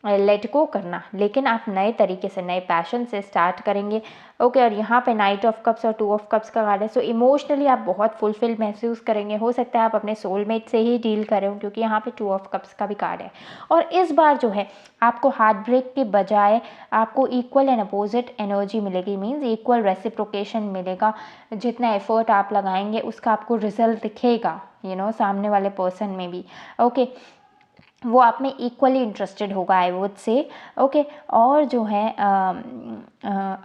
S1: लेट गो करना, लेकिन आप नए तरीके से, नए पैशन से स्टार्ट करेंगे, ओके। और यहाँ पे नाइट ऑफ कप्स और 2 ऑफ कप्स का कार्ड है। सो इमोशनली आप बहुत फुलफिल महसूस करेंगे। हो सकता है आप अपने सोलमेट से ही डील करें हो क्योंकि यहाँ पे 2 ऑफ कप्स का भी कार्ड है। और इस बार जो है आपको हार्ट ब्रेक के बजाय आपको इक्वल एंड अपोजिट एनर्जी मिलेगी, मीन्स इक्वल रेसिप्रोकेशन मिलेगा। जितना एफर्ट आप लगाएंगे उसका आपको रिजल्ट दिखेगा, सामने वाले पर्सन में भी, ओके। वो आप में इक्वली इंटरेस्टेड होगा, आई वुड से, ओके। और जो है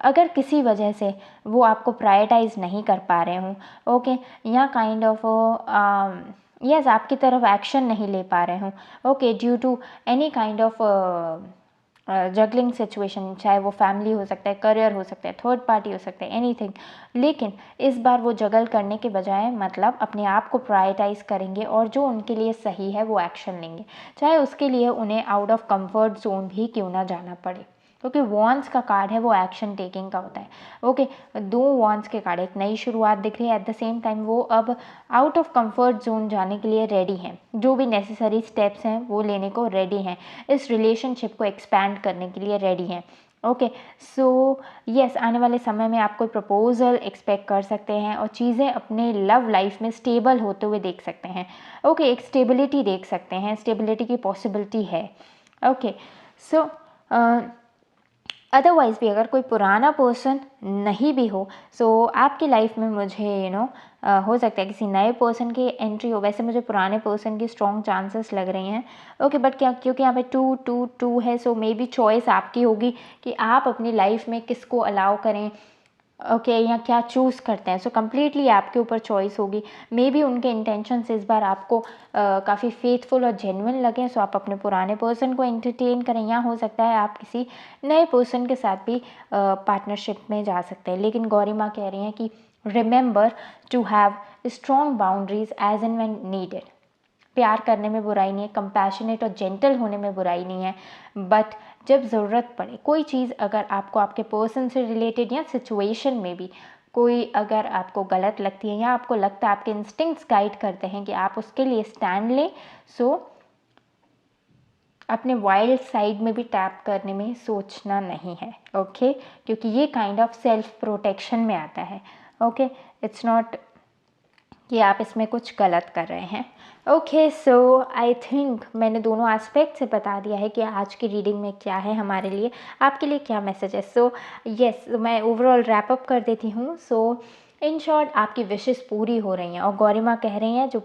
S1: अगर किसी वजह से वो आपको प्रायोरिटाइज नहीं कर पा रहे हों, ओके, या काइंड ऑफ यस आपकी तरफ एक्शन नहीं ले पा रहे हों, okay, due to any kind of juggling situation, चाहे वो फैमिली हो सकता है, करियर हो सकता है, थर्ड पार्टी हो सकता है, एनीथिंग। लेकिन इस बार वो जगल करने के बजाय मतलब अपने आप को प्रायोरिटाइज करेंगे और जो उनके लिए सही है वो एक्शन लेंगे, चाहे उसके लिए उन्हें आउट ऑफ कंफर्ट जोन भी क्यों ना जाना पड़े, क्योंकि वॉन्स का कार्ड है वो एक्शन टेकिंग का होता है। ओके, दो वॉन्स के कार्ड, एक नई शुरुआत दिख रही है, एट द सेम टाइम वो अब आउट ऑफ कंफर्ट जोन जाने के लिए रेडी हैं, जो भी नेसेसरी स्टेप्स हैं वो लेने को रेडी हैं, इस रिलेशनशिप को एक्सपैंड करने के लिए रेडी हैं। ओके, सो यस आने वाले समय में आप कोई प्रपोजल एक्सपेक्ट कर सकते हैं और चीज़ें अपने लव लाइफ में स्टेबल होते हुए देख सकते हैं। ओके, एक स्टेबिलिटी देख सकते हैं, स्टेबिलिटी की पॉसिबिलिटी है। ओके, सो अदरवाइज़ भी अगर कोई पुराना पर्सन नहीं भी हो, सो आपकी लाइफ में मुझे हो सकता है किसी नए पर्सन की एंट्री हो। वैसे मुझे पुराने पर्सन की स्ट्रॉन्ग चांसेस लग रही हैं। ओके, बट क्या, क्योंकि यहाँ पे 2 है, सो मे बी चॉइस आपकी होगी कि आप अपनी लाइफ में किसको अलाउ करें, ओके, या क्या चूज़ करते हैं। सो कम्प्लीटली आपके ऊपर चॉइस होगी। मे बी उनके इंटेंशंस इस बार आपको काफ़ी फेथफुल और जेन्युइन लगें, सो आप अपने पुराने पर्सन को एंटरटेन करें, या हो सकता है आप किसी नए पर्सन के साथ भी पार्टनरशिप में जा सकते हैं। लेकिन गौरी माँ कह रही हैं कि remember to have strong boundaries as and when needed. प्यार करने में बुराई नहीं है, कंपैशनेट और जेंटल होने में बुराई नहीं है, बट जब ज़रूरत पड़े कोई चीज़ अगर आपको आपके पर्सन से रिलेटेड या सिचुएशन में भी कोई अगर आपको गलत लगती है या आपको लगता है आपके इंस्टिंक्ट्स गाइड करते हैं कि आप उसके लिए स्टैंड लें, सो अपने वाइल्ड साइड में भी टैप करने में सोचना नहीं है। ओके, क्योंकि ये काइंड ऑफ सेल्फ प्रोटेक्शन में आता है। ओके, इट्स नॉट कि आप इसमें कुछ गलत कर रहे हैं। ओके, सो आई थिंक मैंने दोनों एस्पेक्ट से बता दिया है कि आज की रीडिंग में क्या है हमारे लिए, आपके लिए क्या मैसेज है। सो यस, मैं ओवरऑल रैप अप कर देती हूँ। सो इन शॉर्ट आपकी विशेस पूरी हो रही हैं और गौरी माँ कह रही हैं जो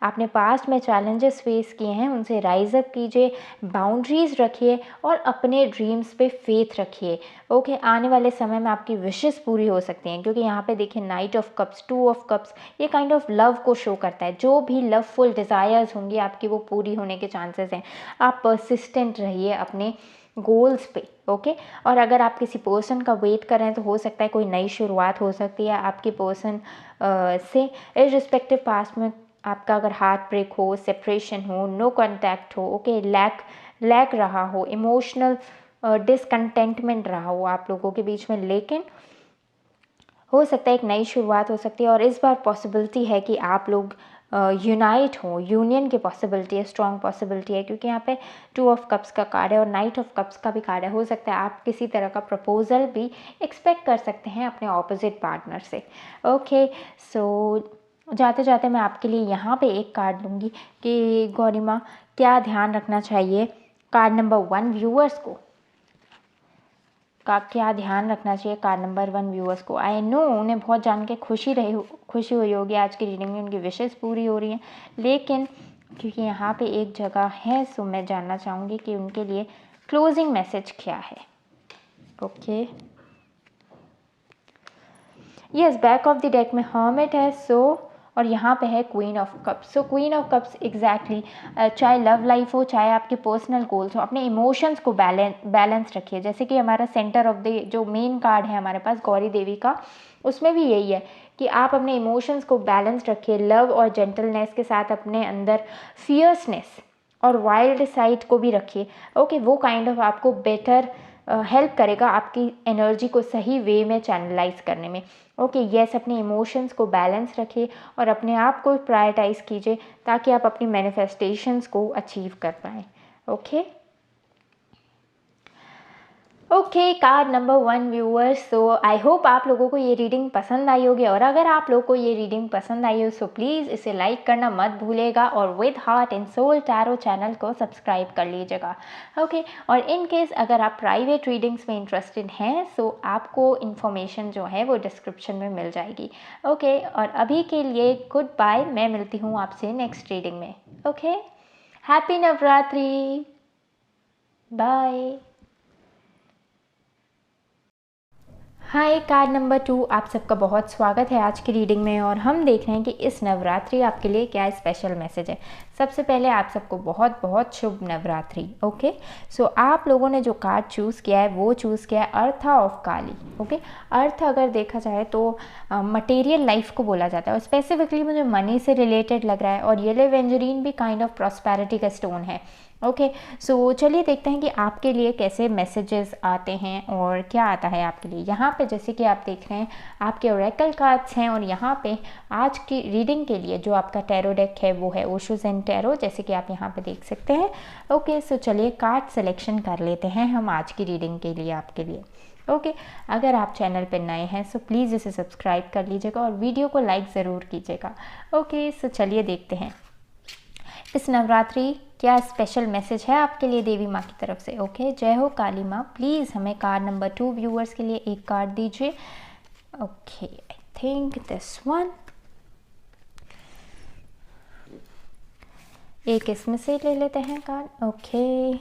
S1: आपने पास्ट में चैलेंजेस फेस किए हैं उनसे राइज अप कीजिए, बाउंड्रीज रखिए और अपने ड्रीम्स पे फेथ रखिए। ओके, आने वाले समय में आपकी विशेस पूरी हो सकती हैं, क्योंकि यहाँ पे देखिए night of cups, 2 of cups, ये काइंड ऑफ लव को शो करता है। जो भी लवफुल डिज़ायर्स होंगी आपकी वो पूरी होने के चांसेस हैं। आप परसिस्टेंट रहिए अपने गोल्स पे। ओके, और अगर आप किसी पर्सन का वेट कर रहे हैं तो हो सकता है कोई नई शुरुआत हो सकती है आपके पर्सन से, इररिस्पेक्टिव पास्ट में आपका अगर हार्ट ब्रेक हो, सेपरेशन हो, नो कांटेक्ट हो, ओके, लैक रहा हो, इमोशनल डिसकंटेंटमेंट रहा हो आप लोगों के बीच में, लेकिन हो सकता है एक नई शुरुआत हो सकती है और इस बार पॉसिबिलिटी है कि आप लोग यूनाइट हो, यूनियन की पॉसिबिलिटी है, स्ट्रॉन्ग पॉसिबिलिटी है, क्योंकि यहाँ पे 2 ऑफ कप्स का कार्ड है और नाइट ऑफ कप्स का भी कार्ड है। हो सकता है आप किसी तरह का प्रपोजल भी एक्सपेक्ट कर सकते हैं अपने ऑपोजिट पार्टनर से। ओके, सो जाते जाते मैं आपके लिए यहाँ पे एक कार्ड लूँगी कि गौरी माँ क्या ध्यान रखना चाहिए कार्ड नंबर 1 व्यूअर्स को, का क्या ध्यान रखना चाहिए कार्ड नंबर 1 व्यूअर्स को। आई नो उन्हें बहुत जान के खुशी हुई होगी आज की रीडिंग में, उनकी विशेस पूरी हो रही हैं, लेकिन क्योंकि यहाँ पे एक जगह है, सो मैं जानना चाहूँगी कि उनके लिए क्लोजिंग मैसेज क्या है। Okay, yes, back of the deck में हर्मिट है, सो और यहाँ पे है queen of cups. So queen of cups exactly, चाहे लव लाइफ हो चाहे आपके पर्सनल गोल्स हो, अपने इमोशंस को बैलेंस रखिए। जैसे कि हमारा सेंटर ऑफ द जो मेन कार्ड है हमारे पास गौरी देवी का, उसमें भी यही है कि आप अपने इमोशंस को बैलेंस रखिए, लव और जेंटलनेस के साथ अपने अंदर फियर्सनेस और वाइल्ड साइड को भी रखिए। ओके, वो काइंड ऑफ आपको बेटर हेल्प करेगा आपकी एनर्जी को सही वे में चैनलाइज करने में। ओके, यस, अपने इमोशंस को बैलेंस रखिए और अपने आप को प्रायोरिटाइज कीजिए ताकि आप अपनी मैनिफेस्टेशंस को अचीव कर पाएँ। Okay, okay, card number 1 viewers, so I hope आप लोगों को ये रीडिंग पसंद आई होगी और अगर आप लोगों को ये रीडिंग पसंद आई हो सो प्लीज़ इसे लाइक करना मत भूलिएगा और with heart and soul tarot channel को सब्सक्राइब कर लीजिएगा। ओके, और इन केस अगर आप प्राइवेट रीडिंग्स में इंटरेस्टेड हैं सो आपको इन्फॉर्मेशन जो है वो डिस्क्रिप्शन में मिल जाएगी। ओके, और अभी के लिए गुड बाय, मैं मिलती हूँ आपसे नेक्स्ट रीडिंग में। Okay, happy Navratri, bye. Hi card number 2, आप सबका बहुत स्वागत है आज की रीडिंग में। और हम देख रहे हैं कि इस नवरात्रि आपके लिए क्या स्पेशल मैसेज है। सबसे पहले आप सबको बहुत बहुत शुभ नवरात्रि। ओके, सो आप लोगों ने जो कार्ड चूज़ किया है वो चूज़ किया है अर्थ ऑफ काली। ओके, अर्थ अगर देखा जाए तो मटेरियल लाइफ को बोला जाता है और स्पेसिफिकली मुझे मनी से रिलेटेड लग रहा है। और येलो एवेंजरीन भी काइंड ऑफ प्रॉस्पेरिटी का स्टोन है। ओके, सो चलिए देखते हैं कि आपके लिए कैसे मैसेजेस आते हैं और क्या आता है आपके लिए। यहाँ पे जैसे कि आप देख रहे हैं आपके ओरेकल कार्ड्स हैं और यहाँ पे आज की रीडिंग के लिए जो आपका टैरो डेक है वो है ओशो ज़ेन टैरो, जैसे कि आप यहाँ पे देख सकते हैं। ओके, सो चलिए कार्ड सिलेक्शन कर लेते हैं हम आज की रीडिंग के लिए आपके लिए। ओके, अगर आप चैनल पर नए हैं सो प्लीज़ इसे सब्सक्राइब कर लीजिएगा और वीडियो को लाइक ज़रूर कीजिएगा। ओके, सो चलिए देखते हैं इस नवरात्रि क्या स्पेशल मैसेज है आपके लिए देवी माँ की तरफ से। ओके, जय हो काली माँ। प्लीज़ हमें कार्ड नंबर 2 व्यूअर्स के लिए एक कार्ड दीजिए। Okay, I think this one. एक इसमें से ले लेते हैं कार्ड। ओके,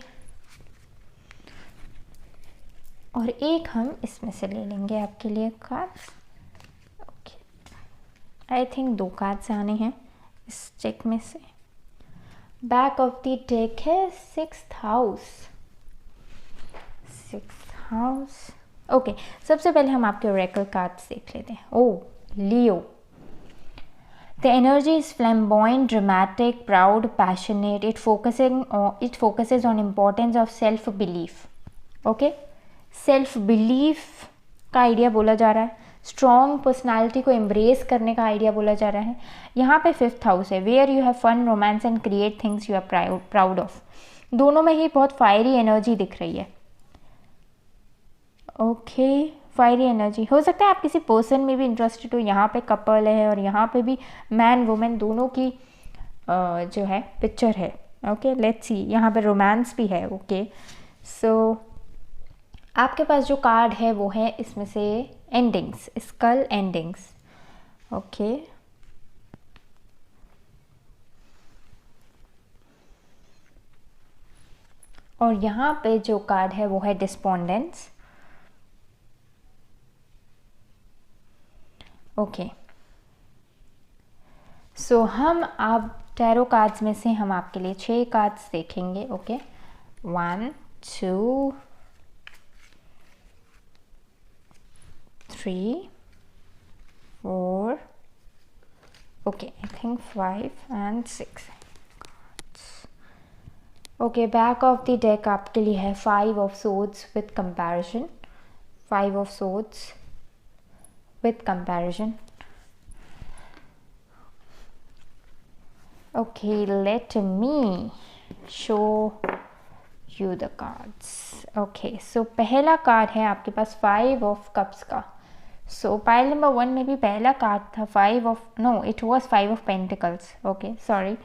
S1: और एक हम इसमें से ले लेंगे आपके लिए card. Okay, I think 2 card से आने हैं इस चेक में से। बैक ऑफ द डेक है 6th हाउस। ओके, सबसे पहले हम आपके ओरेकल कार्ड्स देख लेते हैं। Oh Leo, the energy is flamboyant, dramatic, proud, passionate. It focuses on importance of self belief. Okay, self belief का आइडिया बोला जा रहा है। स्ट्रॉन्ग पर्सनालिटी को एम्ब्रेस करने का आइडिया बोला जा रहा है। यहाँ पे 5th हाउस है, where you have fun, romance and create things you are proud of. दोनों में ही बहुत फायरी एनर्जी दिख रही है। ओके, फायरी एनर्जी हो सकता है आप किसी पर्सन में भी इंटरेस्टेड हो। यहाँ पे कपल है और यहाँ पे भी मैन वुमेन दोनों की जो है पिक्चर है। ओके, लेट्स सी, यहाँ पे रोमांस भी है। ओके, सो आपके पास जो कार्ड है वो है इसमें से एंडिंग्स, स्कल एंडिंग्स। ओके, और यहाँ पे जो कार्ड है वो है डिस्पोंडेंस। ओके, सो हम अब टैरो कार्ड्स में से हम आपके लिए 6 कार्ड्स देखेंगे। Okay, 1 2 3 4, okay, I think 5 and 6. Okay, back of the deck आपके लिए है 5 of swords with comparison. 5 of swords with comparison. Okay, let me show you the cards. Okay, so पहला कार्ड है आपके पास 5 of cups का। सो pile number 1 में भी पहला कार्ड था 5 of पेंटिकल्स। ओके, सॉरी,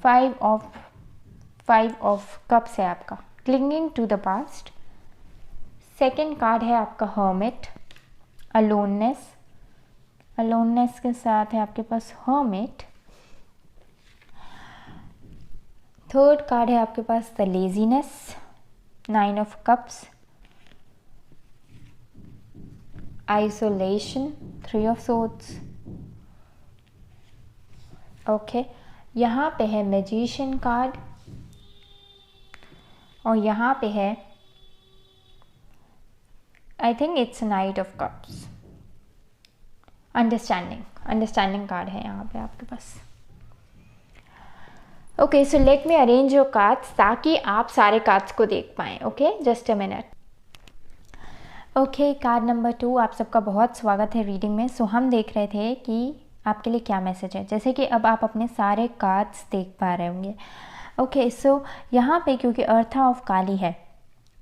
S1: 5 ऑफ कप्स है आपका, clinging to the past. Second card है आपका हर्मिट, अलोननेस के साथ है आपके पास हर्मिट। थर्ड कार्ड है आपके पास the laziness, 9 of cups. Isolation, 3 of swords. Okay, यहाँ पे है मैजिशियन कार्ड और यहाँ पे है I think it's knight of cups. Understanding card है यहाँ पे आपके पास। Okay, so let me arrange your cards ताकि आप सारे कार्ड्स को देख पाएँ। Okay, just a minute. Okay, card number 2, आप सबका बहुत स्वागत है रीडिंग में। सो हम देख रहे थे कि आपके लिए क्या मैसेज है, जैसे कि अब आप अपने सारे कार्ड्स देख पा रहे होंगे। ओके, सो यहाँ पे क्योंकि अर्थ ऑफ काली है।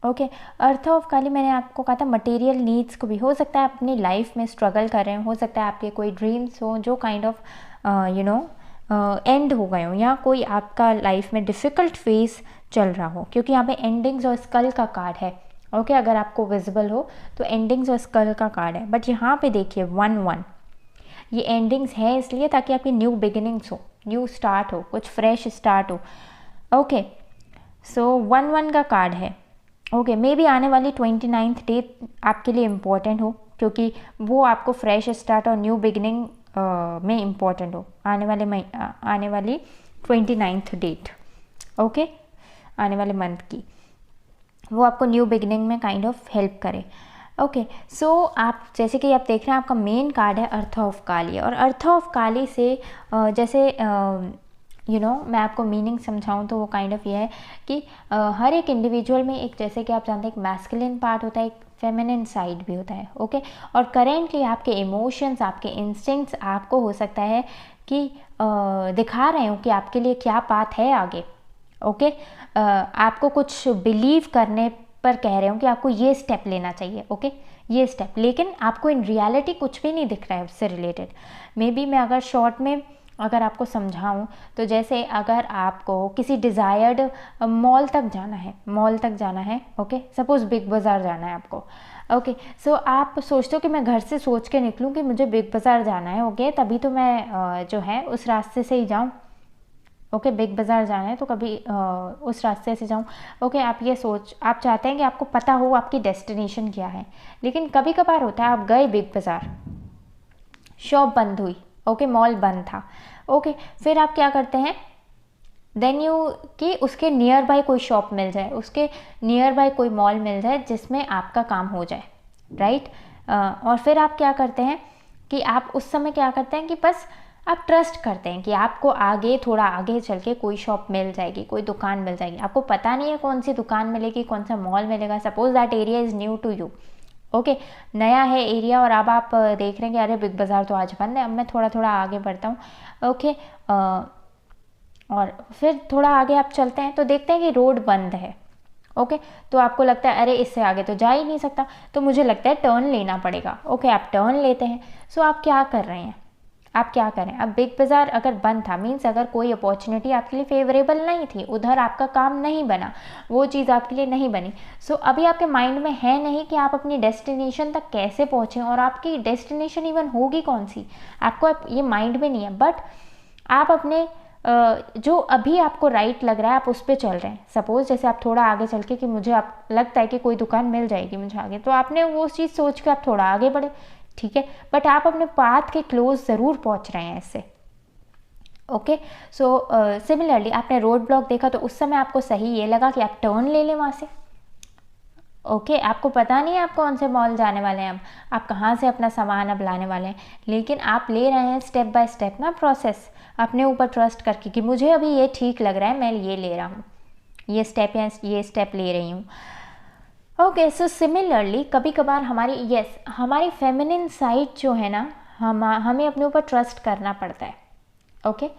S1: ओके, अर्थ ऑफ काली मैंने आपको कहा था मटेरियल नीड्स को भी, हो सकता है आप अपनी लाइफ में स्ट्रगल कर रहे हो, हो सकता है आपके कोई ड्रीम्स हो जो काइंड ऑफ एंड हो गए हो, या कोई आपका लाइफ में डिफ़िकल्ट फेज चल रहा हो, क्योंकि यहाँ पे एंडिंग्स और स्कल का कार्ड है। ओके, अगर आपको विजिबल हो तो एंडिंग्स और स्कल का कार्ड है। बट यहाँ पे देखिए 1-1, ये एंडिंग्स है इसलिए ताकि आपकी न्यू बिगिनिंग्स हो, न्यू स्टार्ट हो, कुछ फ्रेश स्टार्ट हो। ओके, सो 1-1 का कार्ड है। ओके, मे बी आने वाली 29th डेट आपके लिए इम्पोर्टेंट हो, क्योंकि वो आपको फ्रेश स्टार्ट और न्यू बिगनिंग में इम्पॉर्टेंट हो आने वाली 29th डेट, ओके, आने वाले मंथ की, वो आपको न्यू बिगनिंग में काइंड ऑफ हेल्प करे। ओके, सो आप जैसे कि आप देख रहे हैं आपका मेन कार्ड है अर्थ ऑफ काली, और अर्थ ऑफ काली से जैसे मैं आपको मीनिंग समझाऊं तो वो काइंड ऑफ ये है कि हर एक इंडिविजुअल में एक, जैसे कि आप जानते हैं, एक मैस्कुलिन पार्ट होता है, एक फेमिनिन साइड भी होता है, ओके। और करेंटली आपके इमोशंस, आपके इंस्टिंक्ट्स आपको हो सकता है कि दिखा रहे हो कि आपके लिए क्या पाथ है आगे, ओके। आपको कुछ बिलीव करने पर कह रहे हो कि आपको ये स्टेप लेना चाहिए, ओके, ये स्टेप, लेकिन आपको इन रियलिटी कुछ भी नहीं दिख रहा है उससे रिलेटेड। मे बी मैं अगर शॉर्ट में अगर आपको समझाऊं तो जैसे अगर आपको किसी डिज़ायर्ड मॉल तक जाना है, ओके, सपोज़ बिग बाज़ार जाना है आपको, ओके। सो आप सोचते हो कि मैं घर से सोच के निकलूं कि मुझे बिग बाज़ार जाना है, ओके, तभी तो मैं जो है उस रास्ते से ही जाऊं, ओके, बिग बाज़ार जाना है तो कभी उस रास्ते से जाऊं, ओके। आप चाहते हैं कि आपको पता हो आपकी डेस्टिनेशन क्या है, लेकिन कभी कभार होता है आप गए बिग बाज़ार, शॉप बंद हुई, ओके, मॉल बंद था, ओके, फिर आप क्या करते हैं, देन यू कि उसके नियर बाय कोई शॉप मिल जाए, उसके नियर बाय कोई मॉल मिल जाए जिसमें आपका काम हो जाए, राइट। और फिर आप क्या करते हैं कि आप उस समय क्या करते हैं कि बस आप ट्रस्ट करते हैं कि आपको थोड़ा आगे चल के कोई शॉप मिल जाएगी, कोई दुकान मिल जाएगी, आपको पता नहीं है कौन सी दुकान मिलेगी, कौन सा मॉल मिलेगा, suppose that area is new to you, okay, नया है एरिया, और अब आप देख रहे हैं कि अरे बिग बाज़ार तो आज बंद है, अब मैं थोड़ा थोड़ा आगे बढ़ता हूँ, ओके। और फिर थोड़ा आगे आप चलते हैं तो देखते हैं कि रोड बंद है, ओके, तो आपको लगता है अरे इससे आगे तो जा ही नहीं सकता, तो मुझे लगता है टर्न लेना पड़ेगा, ओके, आप टर्न लेते हैं। सो आप क्या कर रहे हैं, आप क्या करें, अब बिग बाज़ार अगर बंद था, मीन्स अगर कोई अपॉर्चुनिटी आपके लिए फेवरेबल नहीं थी, उधर आपका काम नहीं बना, वो चीज़ आपके लिए नहीं बनी, सो अभी आपके माइंड में है नहीं कि आप अपनी डेस्टिनेशन तक कैसे पहुँचें, और आपकी डेस्टिनेशन इवन होगी कौन सी, आपको ये माइंड में नहीं है, बट आप अपने जो अभी आपको राइट लग रहा है आप उस पर चल रहे हैं। सपोज जैसे आप थोड़ा आगे चल के कि मुझे आप लगता है कि कोई दुकान मिल जाएगी मुझे आगे, तो आपने वो चीज़ सोच के आप थोड़ा आगे बढ़े, ठीक है, बट आप अपने पाथ के क्लोज ज़रूर पहुंच रहे हैं इससे, ओके। सो सिमिलरली आपने रोड ब्लॉक देखा तो उस समय आपको सही ये लगा कि आप टर्न ले लें वहाँ से, ओके, आपको पता नहीं है आप कौन से मॉल जाने वाले हैं, अब आप कहाँ से अपना सामान अब लाने वाले हैं, लेकिन आप ले रहे हैं स्टेप बाय स्टेप ना प्रोसेस, अपने ऊपर ट्रस्ट करके कि मुझे अभी ये ठीक लग रहा है, मैं ये ले रहा हूँ, ये स्टेप ले रही हूँ, ओके। सो सिमिलरली कभी कभार हमारी फेमिनिन साइड जो है ना, हमें अपने ऊपर ट्रस्ट करना पड़ता है, ओके।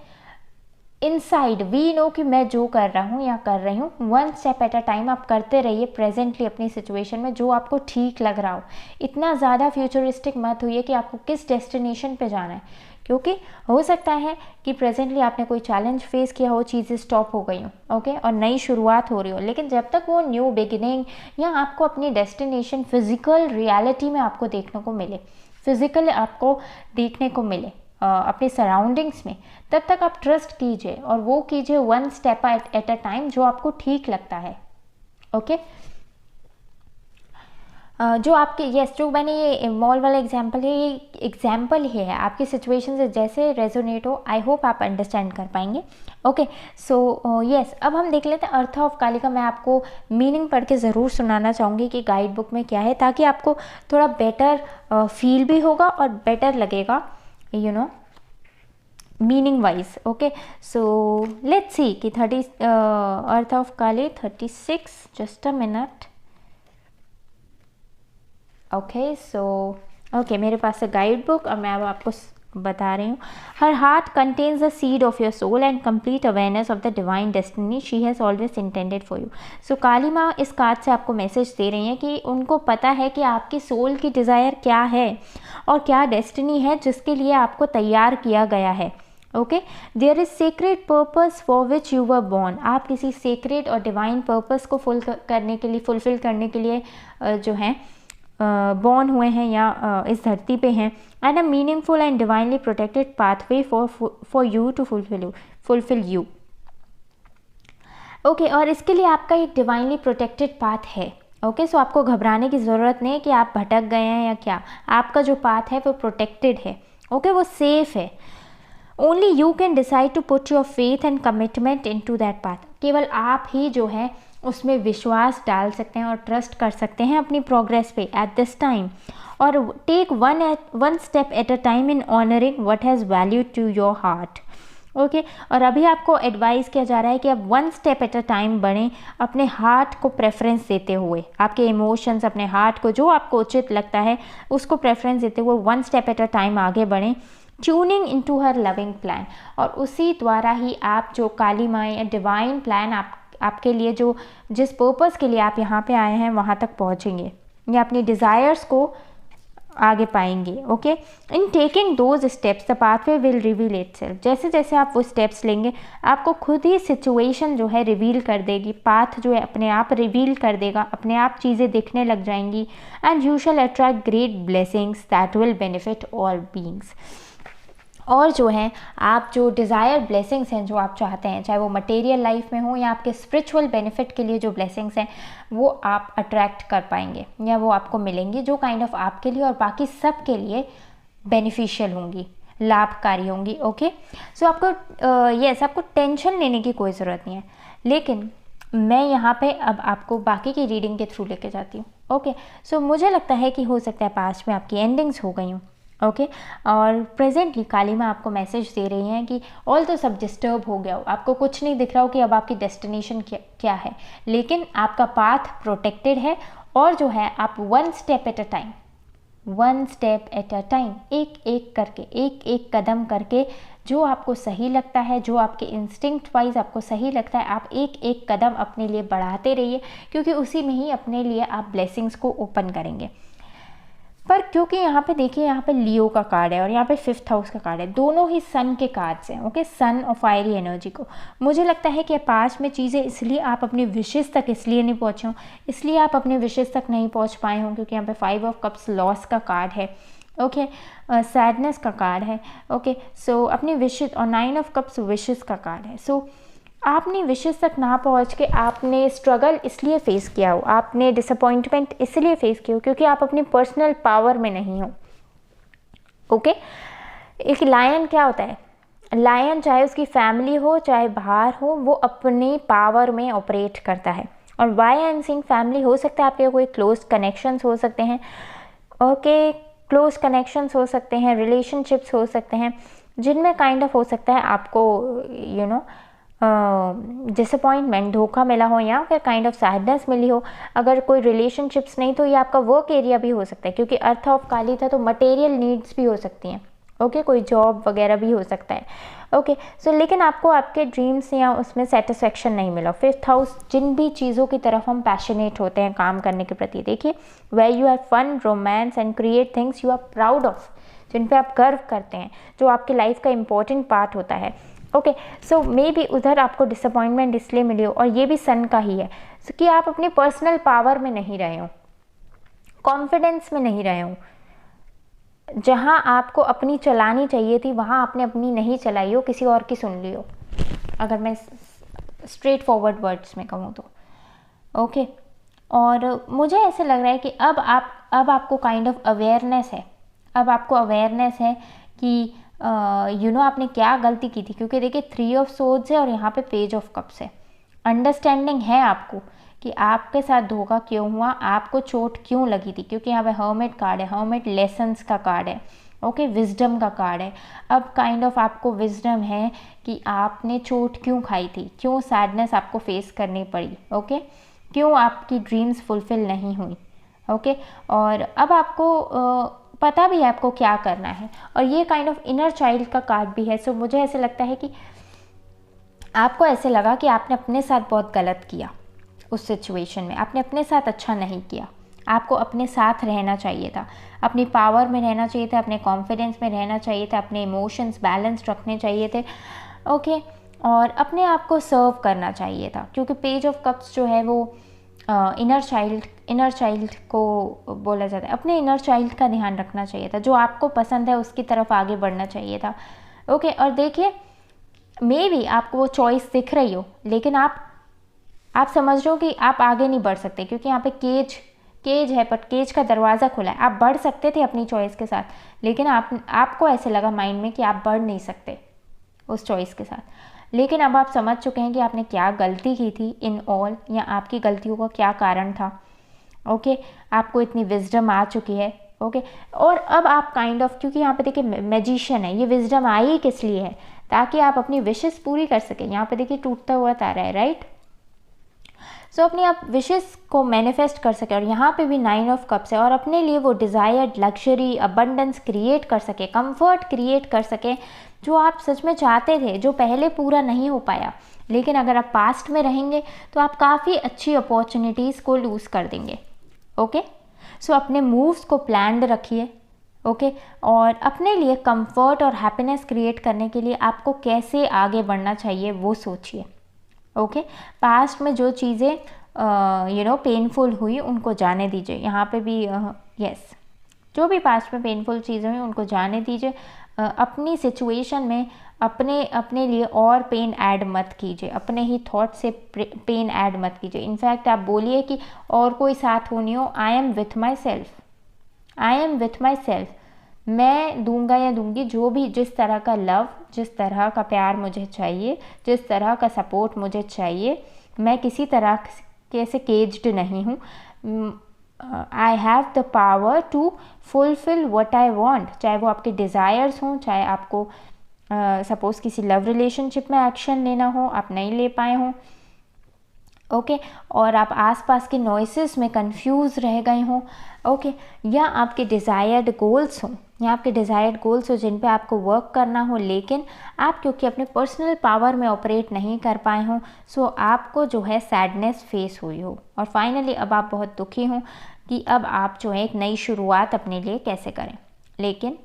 S1: इनसाइड वी नो कि मैं जो कर रहा हूँ या कर रही हूँ, one step at a time आप करते रहिए प्रेजेंटली अपनी सिचुएशन में जो आपको ठीक लग रहा हो। इतना ज़्यादा फ्यूचरिस्टिक मत होइए कि आपको किस डेस्टिनेशन पे जाना है, क्योंकि हो सकता है कि प्रेजेंटली आपने कोई चैलेंज फेस किया हो, चीज़ें स्टॉप हो गई हो, ओके, और नई शुरुआत हो रही हो, लेकिन जब तक वो न्यू बिगिनिंग या आपको अपनी डेस्टिनेशन फिजिकल रियलिटी में आपको देखने को मिले, फिजिकल आपको देखने को मिले अपने सराउंडिंग्स में, तब तक आप ट्रस्ट कीजिए और वो कीजिए one step at a time जो आपको ठीक लगता है, ओके। जो आपके जो मैंने ये मॉल वाला एग्जांपल है, ये एग्जांपल ही है, आपकी सिचुएशन से जैसे रेजोनेट हो, आई होप आप अंडरस्टैंड कर पाएंगे, ओके। सो यस, अब हम देख लेते हैं अर्थ ऑफ काली का। मैं आपको मीनिंग पढ़ के ज़रूर सुनाना चाहूँगी कि गाइड बुक में क्या है, ताकि आपको थोड़ा बेटर फील भी होगा और बेटर लगेगा, meaning wise, okay. So let's see कि अर्थ of Kali 36, just a minute, okay. So okay, मेरे पास है गाइड बुक और मैं अब आपको बता रही हूँ। हर heart contains the seed of your soul and complete awareness of the divine destiny she has always intended for you. So Kali Maa इस कार्ड से आपको मैसेज दे रही हैं कि उनको पता है कि आपकी सोल की डिज़ायर क्या है और क्या डेस्टिनी है जिसके लिए आपको तैयार किया गया है, okay. There is secret purpose for which you were born. आप किसी सेक्रेट और डिवाइन पर्पस को फुलफिल करने के लिए जो है बॉर्न हुए हैं या इस धरती पे हैं, and a meaningful and divinely protected pathway for you to fulfil you, okay. और इसके लिए आपका एक डिवाइनली प्रोटेक्टेड पाथ है, ओके, सो आपको घबराने की ज़रूरत नहीं है कि आप भटक गए हैं या क्या। आपका जो पाथ है वो प्रोटेक्टेड है, ओके, वो सेफ़ है। Only you can decide to put your faith and commitment into that path. केवल आप ही जो है उसमें विश्वास डाल सकते हैं और ट्रस्ट कर सकते हैं अपनी प्रोग्रेस पे एट दिस टाइम। और take one step at a time in honouring what has value to your heart. Okay, और अभी आपको एडवाइस किया जा रहा है कि आप one step at a time बढ़ें, अपने हार्ट को प्रेफरेंस देते हुए, आपके इमोशंस, अपने हार्ट को जो आपको उचित लगता है उसको प्रेफरेंस देते हुए one step at a time आगे बढ़ें, ट्यूनिंग इनटू हर लविंग प्लान। और उसी द्वारा ही आप जो काली माँ या डिवाइन प्लान आपके लिए जो जिस पर्पस के लिए आप यहाँ पे आए हैं वहाँ तक पहुँचेंगे या अपनी डिज़ायर्स को आगे पाएंगे। Okay, in taking those steps the pathway will reveal itself. जैसे जैसे आप वो स्टेप्स लेंगे आपको खुद ही सिचुएशन जो है रिवील कर देगी, पाथ जो है अपने आप रिवील कर देगा, अपने आप चीज़ें दिखने लग जाएंगी। And you shall attract great blessings that will benefit all beings. और जो है आप जो डिज़ायर ब्लेसिंग्स हैं जो आप चाहते हैं, चाहे वो मटेरियल लाइफ में हो या आपके स्पिरिचुअल बेनिफिट के लिए जो ब्लेसिंग्स हैं, वो आप अट्रैक्ट कर पाएंगे या वो आपको मिलेंगी, जो काइंड ऑफ आपके लिए और बाकी सब के लिए बेनिफिशियल होंगी, लाभकारी होंगी। ओके, सो आपको आपको टेंशन लेने की कोई ज़रूरत नहीं है। लेकिन मैं यहाँ पे अब आपको बाकी की रीडिंग के थ्रू लेके जाती हूँ। ओके, सो मुझे लगता है कि हो सकता है पास्ट में आपकी एंडिंग्स हो गई हूँ। ओके, और प्रेजेंटली काली माँ आपको मैसेज दे रही हैं कि ऑल तो सब डिस्टर्ब हो गया हो, आपको कुछ नहीं दिख रहा हो कि अब आपकी डेस्टिनेशन क्या है, लेकिन आपका पाथ प्रोटेक्टेड है। और जो है आप one step at a time, एक एक करके, एक एक कदम करके, जो आपको सही लगता है, जो आपके इंस्टिंक्ट वाइज आपको सही लगता है, आप एक एक कदम अपने लिए बढ़ाते रहिए, क्योंकि उसी में ही अपने लिए आप ब्लेसिंग्स को ओपन करेंगे। पर क्योंकि यहाँ पे देखिए, यहाँ पे लियो का कार्ड है और यहाँ पे 5th हाउस का कार्ड है, दोनों ही सन के कार्ड्स हैं। ओके, सन और फायरी एनर्जी को मुझे लगता है कि पास्ट में चीज़ें इसलिए आप अपने विशेष तक इसलिए नहीं पहुँचे हों, इसलिए आप अपने विशेष तक नहीं पहुँच पाए हों, क्योंकि यहाँ पे 5 ऑफ कप्स लॉस का कार्ड है। ओके, सैडनेस का कार्ड है। ओके, सो अपनी विशेष, और 9 ऑफ कप्स विशेष का कार्ड है। सो आपने विशेष तक ना पहुंच के आपने स्ट्रगल इसलिए फेस किया हो, आपने डिसअपॉइंटमेंट इसलिए फेस किया हो क्योंकि आप अपनी पर्सनल पावर में नहीं हो। ओके, एक लायन क्या होता है, लायन चाहे उसकी फैमिली हो चाहे बाहर हो, वो अपनी पावर में ऑपरेट करता है। और why I am saying family, हो सकता है आपके कोई क्लोज कनेक्शंस हो सकते हैं। ओके, क्लोज कनेक्शंस हो सकते हैं, रिलेशनशिप्स हो सकते हैं, जिनमें काइंड ऑफ हो सकता है आपको डिसअपॉइंटमेंट, धोखा मिला हो या फिर काइंड ऑफ सैडनेस मिली हो। अगर कोई रिलेशनशिप्स नहीं तो ये आपका वर्क एरिया भी हो सकता है, क्योंकि अर्थ ऑफ काली था तो मटेरियल नीड्स भी हो सकती हैं। ओके, कोई जॉब वगैरह भी हो सकता है। ओके, सो लेकिन आपको आपके ड्रीम्स या उसमें सेटिस्फेक्शन नहीं मिला। 5th हाउस, जिन भी चीज़ों की तरफ हम पैशनेट होते हैं काम करने के प्रति, देखिए, where you have fun, romance and create things you are proud of, जिन पे आप गर्व करते हैं, जो आपकी लाइफ का इम्पोर्टेंट पार्ट होता है। ओके, सो मे बी उधर आपको डिसअपॉइंटमेंट इसलिए मिली हो, और ये भी सन का ही है, कि आप अपनी पर्सनल पावर में नहीं रहे हो, कॉन्फिडेंस में नहीं रहे हो। जहाँ आपको अपनी चलानी चाहिए थी वहाँ आपने अपनी नहीं चलाई हो, किसी और की सुन ली हो, अगर मैं स्ट्रेट फॉरवर्ड वर्ड्स में कहूँ तो। ओके, और मुझे ऐसे लग रहा है कि अब आपको काइंड ऑफ अवेयरनेस है, अब आपको अवेयरनेस है कि आपने क्या गलती की थी, क्योंकि देखिए 3 ऑफ सोर्ड्स है और यहाँ पे पेज ऑफ कप्स है। अंडरस्टैंडिंग है आपको कि आपके साथ धोखा क्यों हुआ, आपको चोट क्यों लगी थी, क्योंकि यहाँ पे हर्मिट कार्ड है, हर्मिट लेसन्स का कार्ड है। ओके, विजडम का कार्ड है। अब काइंड ऑफ आपको विजडम है कि आपने चोट क्यों खाई थी, क्यों सैडनेस आपको फेस करनी पड़ी। ओके, क्यों आपकी ड्रीम्स फुलफिल नहीं हुई। ओके, और अब आपको पता भी है आपको क्या करना है, और ये काइंड ऑफ इनर चाइल्ड का कार्ड भी है। सो मुझे ऐसे लगता है कि आपको ऐसे लगा कि आपने अपने साथ बहुत गलत किया, उस सिचुएशन में आपने अपने साथ अच्छा नहीं किया, आपको अपने साथ रहना चाहिए था, अपनी पावर में रहना चाहिए था, अपने कॉन्फिडेंस में रहना चाहिए था, अपने इमोशंस बैलेंस रखने चाहिए थे। ओके, और अपने आप को सर्व करना चाहिए था, क्योंकि पेज ऑफ कप्स जो है वो इनर चाइल्ड को बोला जाता है। अपने इनर चाइल्ड का ध्यान रखना चाहिए था, जो आपको पसंद है उसकी तरफ आगे बढ़ना चाहिए था। ओके, और देखिए, मे बी आपको वो चॉइस दिख रही हो, लेकिन आप आप समझ रहे हो कि आप आगे नहीं बढ़ सकते, क्योंकि यहाँ पे केज है, बट केज का दरवाज़ा खुला है। आप बढ़ सकते थे अपनी चॉइस के साथ, लेकिन आपको ऐसे लगा माइंड में कि आप बढ़ नहीं सकते उस चॉइस के साथ। लेकिन अब आप समझ चुके हैं कि आपने क्या गलती की थी इन ऑल, या आपकी गलतियों का क्या कारण था। ओके, आपको इतनी विजडम आ चुकी है। ओके, और अब आप काइंड ऑफ, क्योंकि यहाँ पे देखिए मैजिशियन है, ये विजडम आई किस लिए है, ताकि आप अपनी विशेस पूरी कर सकें। यहाँ पे देखिए टूटता हुआ तारा है, राइट। सो अपनी आप विशेस को मैनिफेस्ट कर सके, और यहाँ पे भी 9 ऑफ कप्स है, और अपने लिए वो डिज़ायर्ड लग्जरी अबंडेंस क्रिएट कर सके, कंफर्ट क्रिएट कर सके, जो आप सच में चाहते थे, जो पहले पूरा नहीं हो पाया। लेकिन अगर आप पास्ट में रहेंगे तो आप काफ़ी अच्छी अपॉर्चुनिटीज़ को लूज़ कर देंगे। ओके, सो अपने मूव्स को प्लान्ड रखिए। ओके, और अपने लिए कंफर्ट और हैप्पीनेस क्रिएट करने के लिए आपको कैसे आगे बढ़ना चाहिए वो सोचिए। ओके, पास्ट में जो चीज़ें पेनफुल हुई उनको जाने दीजिए। यहाँ पे भी यस, जो भी पास्ट में पेनफुल चीज़ें हुई उनको जाने दीजिए। अपनी सिचुएशन में अपने लिए और पेन ऐड मत कीजिए, अपने ही थॉट से पेन ऐड मत कीजिए। इनफैक्ट आप बोलिए कि और कोई साथ हो नहीं हो, I am with my self, मैं दूंगा या दूंगी जो भी, जिस तरह का लव, जिस तरह का प्यार मुझे चाहिए, जिस तरह का सपोर्ट मुझे चाहिए। मैं किसी तरह कैसे केज्ड नहीं हूँ। I have the power to fulfil what I want, चाहे वो आपके डिज़ायर्स हों, चाहे आपको सपोज़ किसी लव रिलेशनशिप में एक्शन लेना हो, आप नहीं ले पाए हों। ओके, और आप आसपास के नॉइसेस में कंफ्यूज रह गए हों। ओके, या आपके डिज़ायर्ड गोल्स हों, जिन पे आपको वर्क करना हो, लेकिन आप क्योंकि अपने पर्सनल पावर में ऑपरेट नहीं कर पाए हों, सो आपको जो है सैडनेस फेस हुई हो, और फाइनली अब आप बहुत दुखी हों कि अब आप जो है एक नई शुरुआत अपने लिए कैसे करें। लेकिन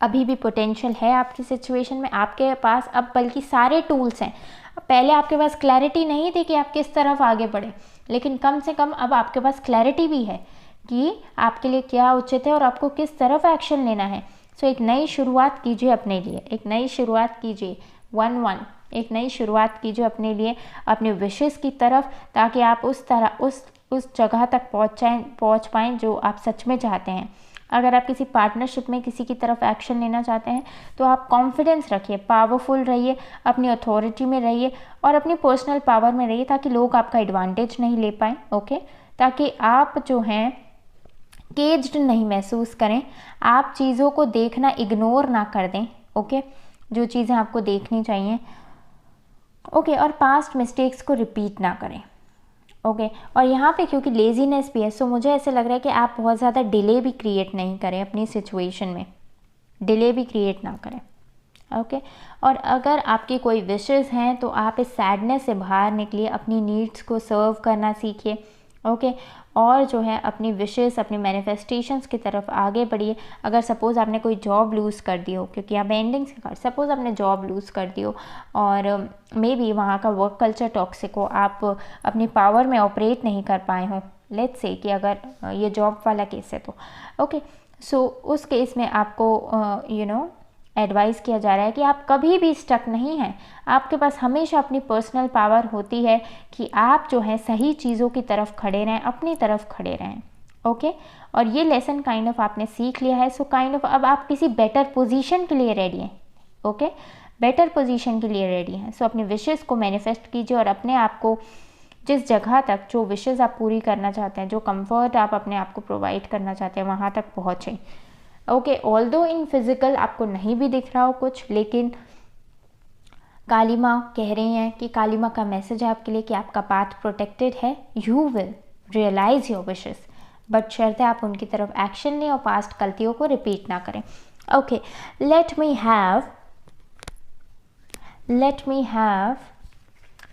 S1: अभी भी पोटेंशियल है आपकी सिचुएशन में, आपके पास अब बल्कि सारे टूल्स हैं। पहले आपके पास क्लैरिटी नहीं थी कि आप किस तरफ आगे बढ़ें, लेकिन कम से कम अब आपके पास क्लैरिटी भी है कि आपके लिए क्या उचित है और आपको किस तरफ एक्शन लेना है। सो एक नई शुरुआत कीजिए अपने लिए, एक नई शुरुआत कीजिए, एक नई शुरुआत कीजिए अपने लिए, अपने विशेस की तरफ, ताकि आप उस जगह तक पहुँच पाएँ जो आप सच में चाहते हैं। अगर आप किसी पार्टनरशिप में किसी की तरफ एक्शन लेना चाहते हैं तो आप कॉन्फिडेंस रखिए, पावरफुल रहिए, अपनी अथॉरिटी में रहिए और अपनी पर्सनल पावर में रहिए, ताकि लोग आपका एडवांटेज नहीं ले पाएँ। ओके, ताकि आप जो हैं केज्ड नहीं महसूस करें, आप चीज़ों को देखना इग्नोर ना कर दें। ओके, जो चीज़ें आपको देखनी चाहिए। ओके, और पास्ट मिस्टेक्स को रिपीट ना करें। ओके, और यहाँ पे क्योंकि लेजीनेस भी है, सो मुझे ऐसे लग रहा है कि आप बहुत ज़्यादा डिले भी क्रिएट नहीं करें अपनी सिचुएशन में, डिले भी क्रिएट ना करें। ओके, और अगर आपकी कोई विशेस हैं तो आप इस सैडनेस से बाहर निकलिए, अपनी नीड्स को सर्व करना सीखिए। ओके, और जो है अपनी विशेस, अपनी मैनिफेस्टेशंस की तरफ आगे बढ़िए। अगर सपोज़ आपने कोई जॉब लूज़ कर दी हो, क्योंकि आप एंडिंग्स के कार्ड, सपोज़ आपने जॉब लूज़ कर दी हो और मे बी वहाँ का वर्क कल्चर टॉक्सिक हो, आप अपनी पावर में ऑपरेट नहीं कर पाए हों, लेट्स से कि अगर ये जॉब वाला केस है तो ओके, सो उस केस में आपको एडवाइस किया जा रहा है कि आप कभी भी स्टक नहीं हैं, आपके पास हमेशा अपनी पर्सनल पावर होती है कि आप जो है सही चीज़ों की तरफ खड़े रहें, अपनी तरफ खड़े रहें। ओके, और ये लेसन काइंड ऑफ आपने सीख लिया है, सो काइंड ऑफ अब आप किसी बेटर पोजीशन के लिए रेडी हैं। ओके, बेटर पोजीशन के लिए रेडी हैं। सो अपनी विशेस को मैनिफेस्ट कीजिए और अपने आप को जिस जगह तक, जो विशेस आप पूरी करना चाहते हैं, जो कंफर्ट आप अपने आप को प्रोवाइड करना चाहते हैं, वहाँ तक पहुँचें। ओके, ऑल्दो इन फिजिकल आपको नहीं भी दिख रहा हो कुछ, लेकिन काली माँ कह रही हैं कि काली माँ का मैसेज है आपके लिए कि आपका पाथ प्रोटेक्टेड है, you will realise your wishes, but शर्त है आप उनकी तरफ एक्शन लें और पास्ट गलतियों को रिपीट ना करें। Okay, let me have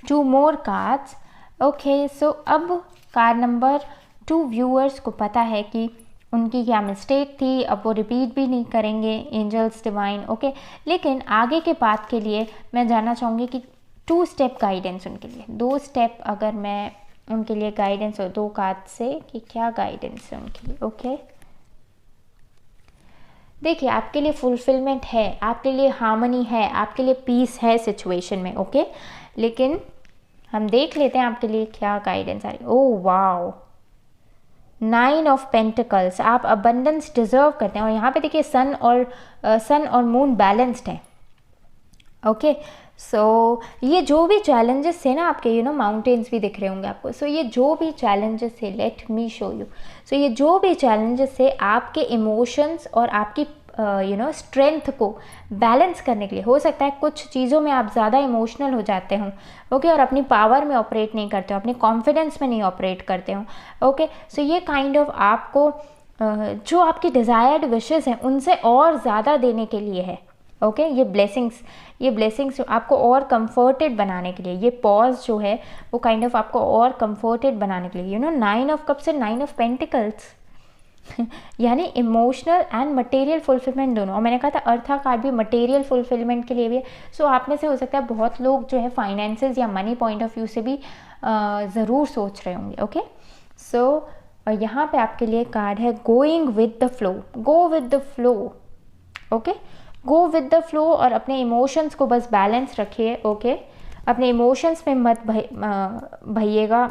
S1: 2 more cards. Okay, so अब कार्ड नंबर 2 व्यूअर्स को पता है कि उनकी क्या मिस्टेक थी, अब वो रिपीट भी नहीं करेंगे, एंजल्स डिवाइन। ओके, लेकिन आगे के पाथ के लिए मैं जानना चाहूँगी कि 2 स्टेप गाइडेंस उनके लिए, 2 स्टेप अगर मैं उनके लिए गाइडेंस हो 2 कार्ड से कि क्या गाइडेंस है उनके लिए। ओके, देखिए आपके लिए फुलफिलमेंट है, आपके लिए हार्मनी है, आपके लिए पीस है सिचुएशन में। ओके, लेकिन हम देख लेते हैं आपके लिए क्या गाइडेंस आ रही है। ओह वाओ, 9 ऑफ पेंटिकल्स, आप अबंडेंस डिजर्व करते हैं। और यहाँ पे देखिए सन और मून बैलेंस्ड है। ओके, सो ये जो भी चैलेंजेस थे ना आपके, माउंटेन्स भी दिख रहे होंगे आपको। सो ये जो भी चैलेंजेस थे, लेट मी शो यू। सो ये जो भी चैलेंजेस थे आपके इमोशंस और आपकी स्ट्रेंथ को बैलेंस करने के लिए। हो सकता है कुछ चीज़ों में आप ज़्यादा इमोशनल हो जाते हो, ओके, और अपनी पावर में ऑपरेट नहीं करते हो, अपनी कॉन्फिडेंस में नहीं ऑपरेट करते हो, ओके। सो ये काइंड ऑफ आपको जो आपकी डिज़ायर्ड विशेस हैं उनसे और ज़्यादा देने के लिए है, ओके। ये ब्लेसिंग्स आपको और कंफर्टेड बनाने के लिए, ये पॉज जो है वो काइंड ऑफ आपको और कंफर्टेड बनाने के लिए। 9 of cups and 9 of pentacles यानी इमोशनल एंड मटेरियल फुलफिलमेंट दोनों। और मैंने कहा था अर्था कार्ड भी मटेरियल फुलफिलमेंट के लिए भी है। सो आप में से हो सकता है बहुत लोग जो है फाइनेंसेस या मनी पॉइंट ऑफ व्यू से भी ज़रूर सोच रहे होंगे, ओके। सो और यहाँ पे आपके लिए कार्ड है going with the flow. Go with the flow, okay, go with the flow. और अपने इमोशंस को बस बैलेंस रखिए, ओके। अपने इमोशंस में मत भइएगा,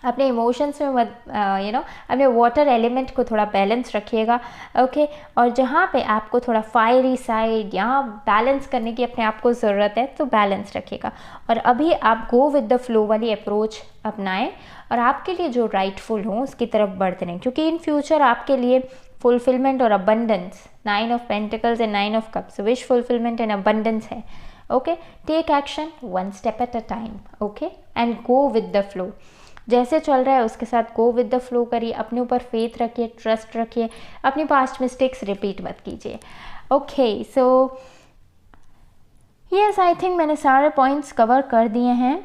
S1: अपने इमोशंस में मत अपने वाटर एलिमेंट को थोड़ा बैलेंस रखिएगा, ओके। और जहाँ पे आपको थोड़ा फायरी साइड या बैलेंस करने की अपने आप को ज़रूरत है तो बैलेंस रखिएगा। और अभी आप गो विद द फ्लो वाली अप्रोच अपनाएं और आपके लिए जो राइटफुल हो उसकी तरफ बढ़ते रहें, क्योंकि इन फ्यूचर आपके लिए फुलफिलमेंट और abundance, 9 of pentacles and 9 of cups, wish fulfilment and abundance है, okay. Take action 1 step at a time, okay, and go with the flow. जैसे चल रहा है उसके साथ गो विद द फ्लो करिए, अपने ऊपर फेथ रखिए, ट्रस्ट रखिए, अपनी पास्ट मिस्टेक्स रिपीट मत कीजिए, okay. So yes, I think मैंने सारे पॉइंट्स कवर कर दिए हैं।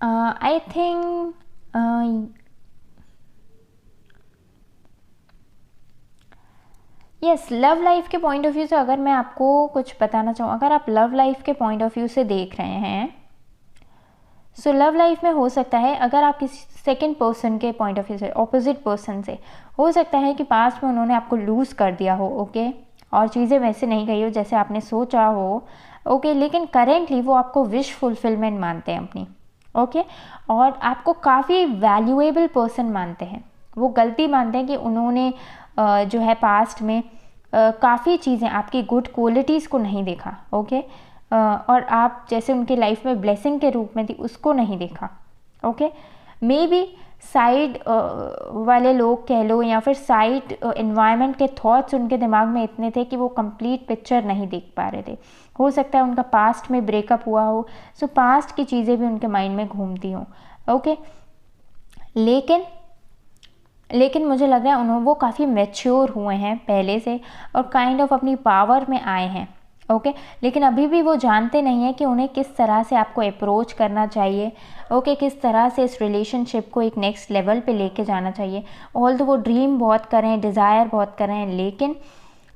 S1: I think yes, love life के पॉइंट ऑफ व्यू से अगर मैं आपको कुछ बताना चाहूँ, अगर आप लव लाइफ के पॉइंट ऑफ व्यू से देख रहे हैं, सो लव लाइफ में हो सकता है अगर आप किसी सेकंड पर्सन के पॉइंट ऑफ व्यू से, ऑपोजिट पर्सन से, हो सकता है कि पास्ट में उन्होंने आपको लूज़ कर दिया हो, ओके, और चीज़ें वैसे नहीं गई हो जैसे आपने सोचा हो, ओके। लेकिन करेंटली वो आपको विश फुलफिलमेंट मानते हैं अपनी, ओके, और आपको काफ़ी वैल्यूएबल पर्सन मानते हैं। वो गलती मानते हैं कि उन्होंने जो है पास्ट में काफ़ी चीज़ें, आपकी गुड क्वालिटीज़ को नहीं देखा, ओके, और आप जैसे उनके लाइफ में ब्लेसिंग के रूप में थी उसको नहीं देखा, ओके। मे बी साइड वाले लोग कह लो या फिर साइड एनवायरनमेंट के थॉट्स उनके दिमाग में इतने थे कि वो कंप्लीट पिक्चर नहीं देख पा रहे थे। हो सकता है उनका पास्ट में ब्रेकअप हुआ हो, सो पास्ट की चीज़ें भी उनके माइंड में घूमती हों, ओके। लेकिन मुझे लग रहा है वो काफ़ी मैच्योर हुए हैं पहले से और काइंड ऑफ अपनी पावर में आए हैं, ओके। लेकिन अभी भी वो जानते नहीं हैं कि उन्हें किस तरह से आपको अप्रोच करना चाहिए, ओके, किस तरह से इस रिलेशनशिप को एक नेक्स्ट लेवल पे लेके जाना चाहिए। ऑल तो वो ड्रीम बहुत कर रहे हैं, डिज़ायर बहुत कर रहे हैं, लेकिन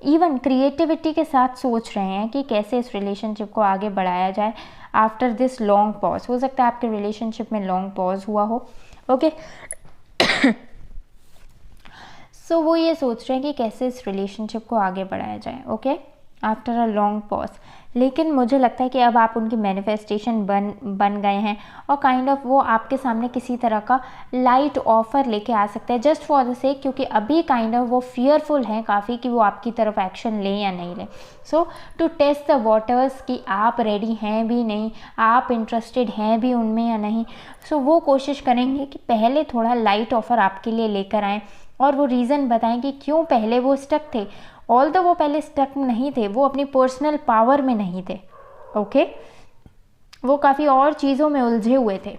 S1: इवन क्रिएटिविटी के साथ सोच रहे हैं कि कैसे इस रिलेशनशिप को आगे बढ़ाया जाए आफ्टर दिस लॉन्ग पॉज। हो सकता है आपके रिलेशनशिप में लॉन्ग पॉज हुआ हो, ओके। सो वो ये सोच रहे हैं कि कैसे इस रिलेशनशिप को आगे बढ़ाया जाए, okay, after a long pause. लेकिन मुझे लगता है कि अब आप उनकी मैनिफेस्टेशन बन गए हैं और काइंड ऑफ वो आपके सामने किसी तरह का लाइट ऑफर लेके आ सकते हैं जस्ट फॉर द सेक, क्योंकि अभी काइंड ऑफ वो फियरफुल हैं काफ़ी कि वो आपकी तरफ एक्शन लें या नहीं लें। सो टू टेस्ट द वाटर्स कि आप रेडी हैं भी नहीं, आप इंटरेस्टेड हैं भी उनमें या नहीं। सो वो कोशिश करेंगे कि पहले थोड़ा लाइट ऑफर आपके लिए लेकर आएँ और वो रीज़न बताएं कि क्यों पहले वो स्टक थे। ऑल्दो वो पहले स्टक नहीं थे, वो अपनी पर्सनल पावर में नहीं थे, ओके, वो काफ़ी और चीज़ों में उलझे हुए थे,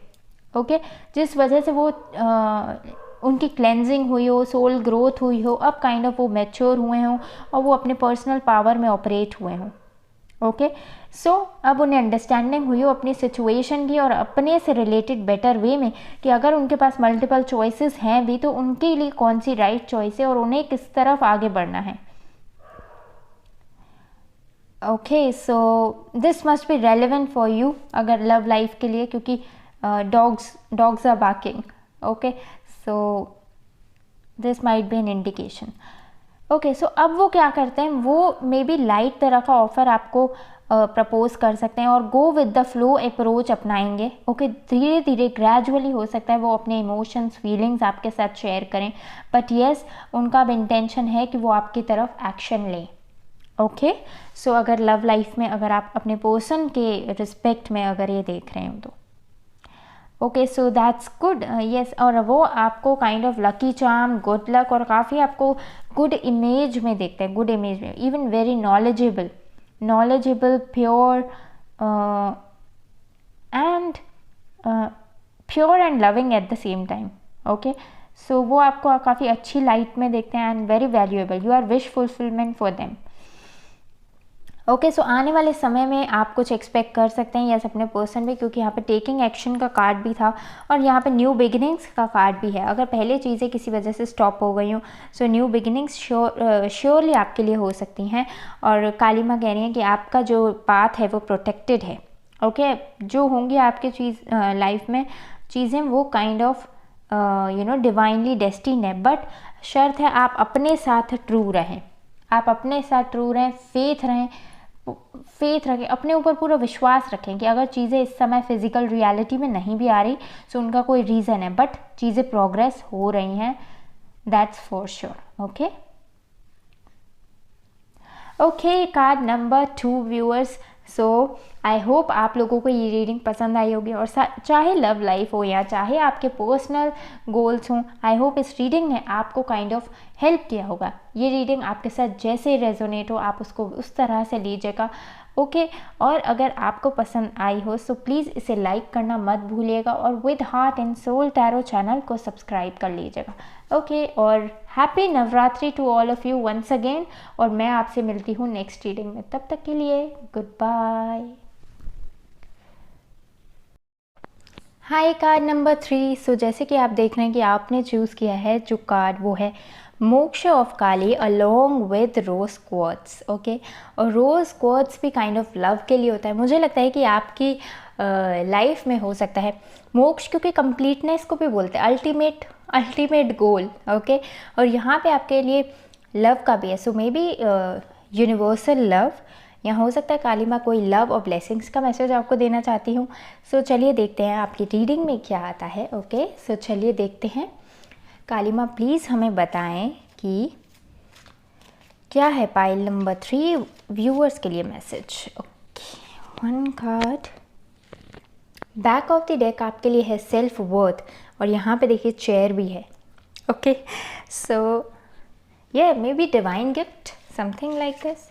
S1: ओके, जिस वजह से वो उनकी क्लेंजिंग हुई हो, सोल ग्रोथ हुई हो, अब काइंड ऑफ वो मैच्योर हुए हों और वो अपने पर्सनल पावर में ऑपरेट हुए हों, ओके। सो अब उन्हें अंडरस्टैंडिंग हुई हो अपनी सिचुएशन की और अपने से रिलेटेड बेटर वे में कि अगर उनके पास मल्टीपल चॉइसेस हैं भी तो उनके लिए कौन सी राइट चॉइस है और उन्हें किस तरफ आगे बढ़ना है, okay. So this must be relevant for you अगर लव लाइफ के लिए, क्योंकि dogs are barking, okay. So this might be an indication, okay, so अब वो क्या करते हैं, वो मे बी लाइट तरह का ऑफ़र आपको प्रपोज कर सकते हैं और गो विद द फ्लो अप्रोच अपनाएंगे। ओके, धीरे धीरे ग्रेजुअली हो सकता है वो अपने इमोशंस फीलिंग्स आपके साथ शेयर करें, बट येस उनका अब इंटेंशन है कि वो आपकी तरफ एक्शन लें। ओके, सो अगर लव लाइफ में अगर आप अपने पर्सन के रिस्पेक्ट में अगर ये देख रहे हो तो okay, so that's good. Yes, और वो आपको kind of lucky charm, good luck और काफ़ी आपको गुड इमेज में देखते हैं, गुड इमेज में, even very knowledgeable pure and loving at the same time. Okay, so वो आपको काफ़ी अच्छी लाइट में देखते हैं and very valuable, you are wish fulfilment for them. Okay, so आने वाले समय में आप कुछ एक्सपेक्ट कर सकते हैं यस अपने पर्सन पे, क्योंकि यहाँ पे टेकिंग एक्शन का कार्ड भी था और यहाँ पे न्यू बिगिनिंग्स का कार्ड भी है। अगर पहले चीज़ें किसी वजह से स्टॉप हो गई हों सो न्यू बिगिनिंग्स श्योरली आपके लिए हो सकती हैं। और काली माँ कह रही हैं कि आपका जो पाथ है वो प्रोटेक्टेड है। ओके, जो होंगी आपके लाइफ में चीज़ें वो काइंड ऑफ डिवाइनली डेस्टिन्ड है, बट शर्त है आप अपने साथ ट्रू रहें, आप अपने साथ ट्रू रहें, फेथ रखें, अपने ऊपर पूरा विश्वास रखें कि अगर चीज़ें इस समय फिजिकल रियलिटी में नहीं भी आ रही तो उनका कोई रीज़न है, बट चीज़ें प्रोग्रेस हो रही हैं, that's for sure. Okay okay, card number 2 viewers. So I hope आप लोगों को ये रीडिंग पसंद आई होगी और चाहे लव लाइफ हो या चाहे आपके पर्सनल गोल्स हों, आई होप इस रीडिंग ने आपको काइंड ऑफ हेल्प किया होगा। ये रीडिंग आपके साथ जैसे रेजोनेट हो आप उसको उस तरह से लीजिएगा। ओके, और अगर आपको पसंद आई हो सो प्लीज़ इसे लाइक करना मत भूलिएगा और with heart and soul tarot channel को सब्सक्राइब कर लीजिएगा। ओके, और happy Navratri to all of you once again, और मैं आपसे मिलती हूँ नेक्स्ट रीडिंग में, तब तक के लिए good bye. Hi, card number 3। सो जैसे कि आप देख रहे हैं कि आपने चूज़ किया है जो कार्ड वो है मोक्ष of Kali along with rose quartz. Okay, और रोज क्वार्ट्स भी काइंड ऑफ लव के लिए होता है। मुझे लगता है कि आपकी लाइफ में हो सकता है मोक्ष, क्योंकि कंप्लीटनेस को भी बोलते हैं, अल्टीमेट गोल। ओके, और यहाँ पे आपके लिए लव का भी है, सो मे बी यूनिवर्सल लव। यहाँ हो सकता है काली माँ कोई लव और ब्लेसिंग्स का मैसेज आपको देना चाहती हूँ। सो चलिए देखते हैं आपकी रीडिंग में क्या आता है। ओके, सो चलिए देखते हैं। काली माँ प्लीज़ हमें बताएं कि क्या है पाइल नंबर 3 व्यूअर्स के लिए message. Okay, 1 card, back of the deck आपके लिए है सेल्फ वर्थ, और यहाँ पे देखिए चेयर भी है। ओके, सो ये maybe divine gift, something like this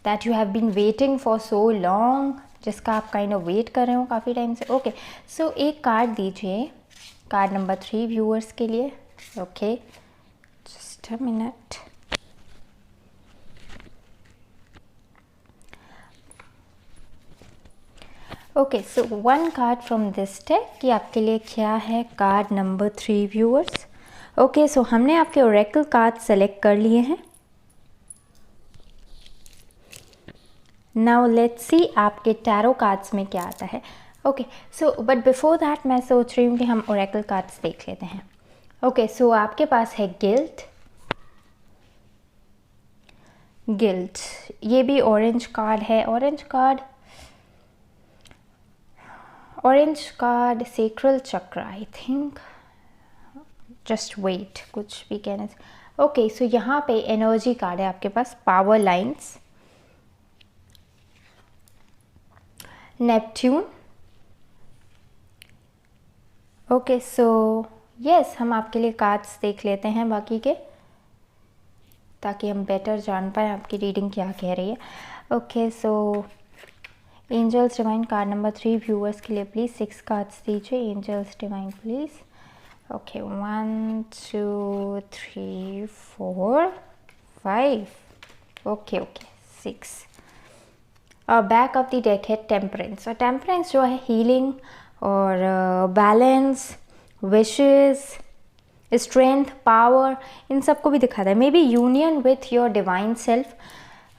S1: that you have been waiting for so long, जिसका आप काइंड ऑफ वेट कर रहे हो काफ़ी टाइम से। ओके, सो एक कार्ड दीजिए कार्ड नंबर 3 व्यूअर्स के लिए। Okay, just a minute. Okay, so 1 card from this deck कि आपके लिए क्या है कार्ड नंबर 3 व्यूअर्स। ओके, सो हमने आपके ओरेकल कार्ड सेलेक्ट कर लिए हैं। नाउ लेट्स सी आपके टैरो कार्ड्स में क्या आता है। Okay, so but before that मैं सोच रही हूँ कि हम ओरेकल कार्ड्स देख लेते हैं। ओके, सो आपके पास है गिल्ट, ये भी ऑरेंज कार्ड है, ऑरेंज कार्ड सेक्रल चक्र, आई थिंक, जस्ट वेट, कुछ भी कहने से। ओके, सो यहाँ पे एनर्जी कार्ड है आपके पास, power lines, Neptune. Okay, so yes हम आपके लिए कार्ड्स देख लेते हैं बाकी के, ताकि हम बेटर जान पाएँ आपकी रीडिंग क्या कह रही है। Okay, so angels divine card number 3 viewers के लिए प्लीज़ 6 कार्ड्स दीजिए angels divine please. Okay, 1 2 3 4 5। Okay, 6। Back of the deck है टेम्परेंस, और टेम्परेंस जो है हीलिंग और बैलेंस, विशेस, स्ट्रेंथ, पावर, इन सब को भी दिखाता है। मे be union with your divine self.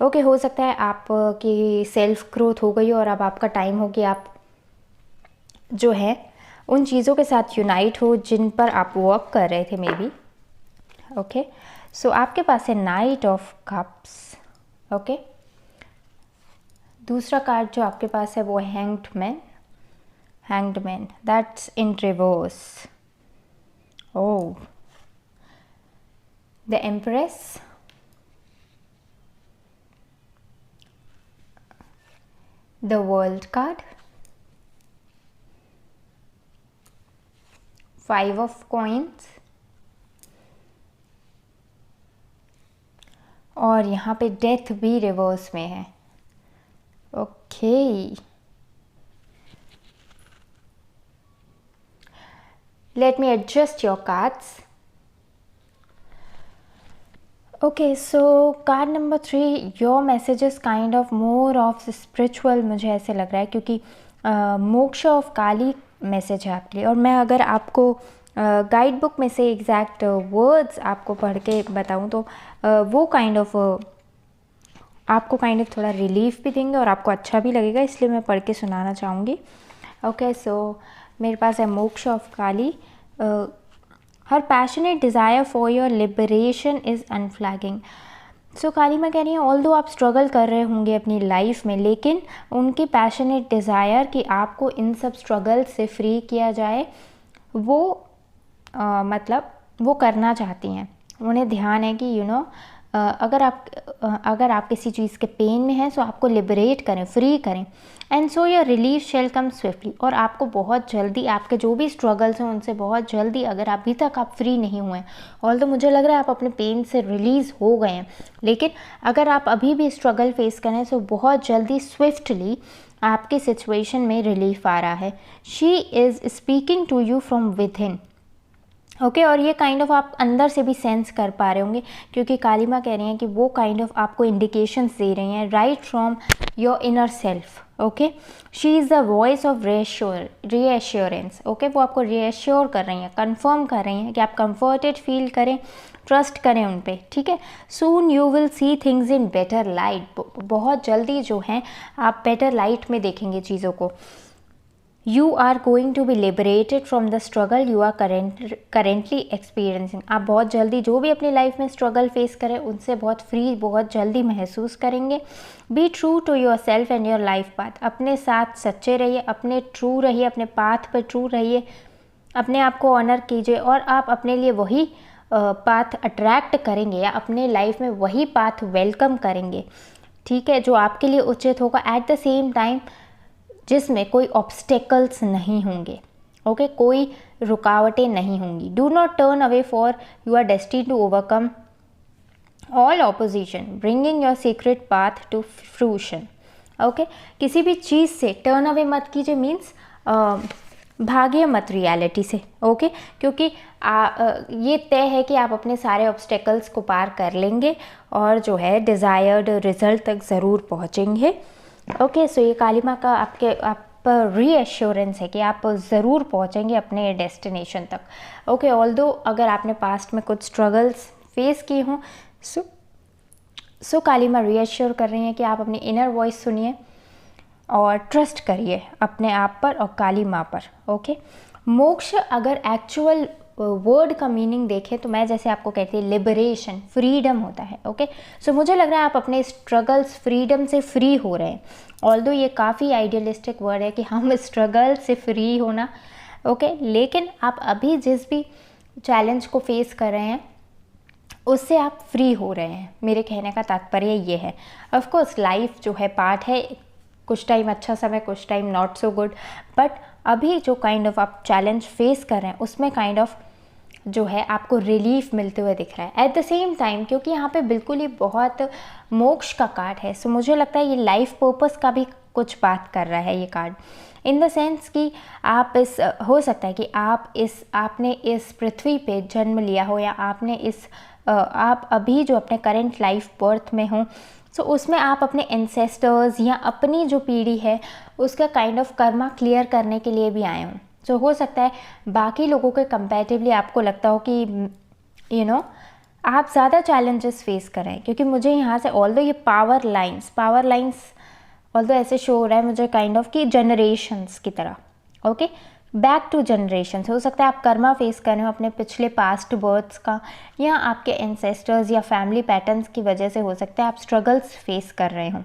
S1: Okay, हो सकता है आपकी सेल्फ ग्रोथ हो गई और अब आपका टाइम हो कि आप जो है उन चीज़ों के साथ यूनाइट हो जिन पर आप वर्क कर रहे थे मे बी। ओके, सो आपके पास है नाइट ऑफ कप्स, ओके। दूसरा कार्ड जो आपके पास है वो है hanged man, that's in reverse. Oh, the empress, the world card, 5 of coins, और यहाँ पे डेथ भी रिवर्स में है, okay. Let me adjust your cards. Okay, so card number 3, your message is kind of more of spiritual, मुझे ऐसे लग रहा है, क्योंकि मोक्ष ऑफ काली मैसेज है आपके लिए। और मैं अगर आपको गाइड बुक में से एग्जैक्ट वर्ड्स आपको पढ़ के बताऊं तो वो काइंड ऑफ आपको काइंड ऑफ थोड़ा रिलीफ भी देंगे और आपको अच्छा भी लगेगा, इसलिए मैं पढ़ के सुनाना चाहूँगी। ओके, सो मेरे पास है मोक्ष of Kali. Her passionate desire for your liberation is unflagging. So Kali माँ कह रही हैं, ऑल दो आप स्ट्रगल कर रहे होंगे अपनी लाइफ में, लेकिन उनकी पैशनेट डिज़ायर कि आपको इन सब स्ट्रगल से फ्री किया जाए, वो मतलब वो करना चाहती हैं। उन्हें ध्यान है कि अगर आप किसी चीज़ के पेन में हैं तो आपको लिबरेट करें, फ्री करें, and so your relief shall come swiftly. और आपको बहुत जल्दी आपके जो भी स्ट्रगल्स हैं उनसे बहुत जल्दी, अगर अभी तक आप फ्री नहीं हुए हैं, ऑल्दो मुझे लग रहा है आप अपने पेन से रिलीज़ हो गए हैं, लेकिन अगर आप अभी भी स्ट्रगल फेस करें तो बहुत जल्दी स्विफ्टली आपकी सिचुएशन में रिलीफ आ रहा है। She is speaking to you from within, okay. और ये काइंड ऑफ आप अंदर से भी सेंस कर पा रहे होंगे, क्योंकि काली माँ कह रही हैं कि वो काइंड ऑफ आपको इंडिकेशंस दे रही हैं right from your inner self, okay. She is the voice of reassurance, okay. वो आपको रीएश्योर कर रही हैं, कंफर्म कर रही हैं कि आप कंफर्टेड फील करें, ट्रस्ट करें उन पे, ठीक है। Soon you will see things in better light, बहुत जल्दी जो है आप बेटर लाइट में देखेंगे चीज़ों को। You are going to be liberated from the struggle you are currently experiencing। आप बहुत जल्दी जो भी अपनी लाइफ में स्ट्रगल फेस करें उनसे बहुत फ्री, बहुत जल्दी महसूस करेंगे। Be true to your self and your life path, अपने साथ सच्चे रहिए, अपने ट्रू रहिए, अपने पाथ पर ट्रू रहिए, अपने आप को ऑनर कीजिए, और आप अपने लिए वही पाथ अट्रैक्ट करेंगे या अपने लाइफ में वही पाथ वेलकम करेंगे, ठीक है, जो आपके लिए उचित होगा, एट द सेम टाइम जिसमें कोई ऑब्स्टेकल्स नहीं होंगे, ओके, कोई रुकावटें नहीं होंगी। Do not turn away for you are destined to overcome all opposition, bringing your secret path to fruition, okay. किसी भी चीज़ से टर्न अवे मत कीजिए, मीन्स भागिए मत रियलिटी से, ओके, क्योंकि ये तय है कि आप अपने सारे ऑब्स्टेकल्स को पार कर लेंगे और जो है डिज़ायर्ड रिजल्ट तक ज़रूर पहुँचेंगे, ओके। सो ये काली माँ का आप पर रीएश्योरेंस है कि आप ज़रूर पहुँचेंगे अपने डेस्टिनेशन तक, ओके। ऑल्दो अगर आपने पास्ट में कुछ स्ट्रगल्स फेस किए हों, सो काली माँ रीएश्योर कर रही हैं कि आप अपनी इनर वॉइस सुनिए और ट्रस्ट करिए अपने आप पर और काली माँ पर, ओके। मोक्ष अगर एक्चुअल वर्ड का मीनिंग देखें तो मैं जैसे आपको कहती है लिबरेशन, फ्रीडम होता है, ओके। सो मुझे लग रहा है आप अपने स्ट्रगल्स फ्रीडम से फ्री हो रहे हैं, ऑल्दो ये काफ़ी आइडियलिस्टिक वर्ड है कि हम स्ट्रगल से फ्री होना, ओके, लेकिन आप अभी जिस भी चैलेंज को फेस कर रहे हैं उससे आप फ्री हो रहे हैं, मेरे कहने का तात्पर्य ये है। ऑफ कोर्स लाइफ जो है पार्ट है, कुछ टाइम अच्छा समय, कुछ time not so good, but अभी जो काइंड ऑफ आप चैलेंज फेस कर रहे हैं उसमें काइंड ऑफ जो है आपको रिलीफ मिलते हुए दिख रहा है एट द सेम टाइम, क्योंकि यहाँ पे बिल्कुल ही बहुत मोक्ष का कार्ड है। सो मुझे लगता है ये लाइफ पर्पस का भी कुछ बात कर रहा है ये कार्ड, इन द सेंस कि आप हो सकता है कि आपने इस पृथ्वी पे जन्म लिया हो, या आप अभी जो अपने करेंट लाइफ बर्थ में हो, सो उसमें आप अपने एंसेस्टर्स या अपनी जो पीढ़ी है उसका काइंड ऑफ कर्मा क्लियर करने के लिए भी आए हों। सो हो सकता है बाकी लोगों के कंपैरेटिवली आपको लगता हो कि आप ज़्यादा चैलेंजेस फेस करें, क्योंकि मुझे यहाँ से ऑल्दो ये पावर लाइंस ऑल्दो ऐसे शो हो रहा है मुझे काइंड ऑफ कि जनरेशंस की तरह, ओके। बैक टू जनरेशन हो सकता है आप कर्मा फेस कर रहे हो अपने पिछले पास्ट बर्थ्स का, या आपके एंसेस्टर्स या फैमिली पैटर्न्स की वजह से हो सकता है आप स्ट्रगल्स फेस कर रहे हो।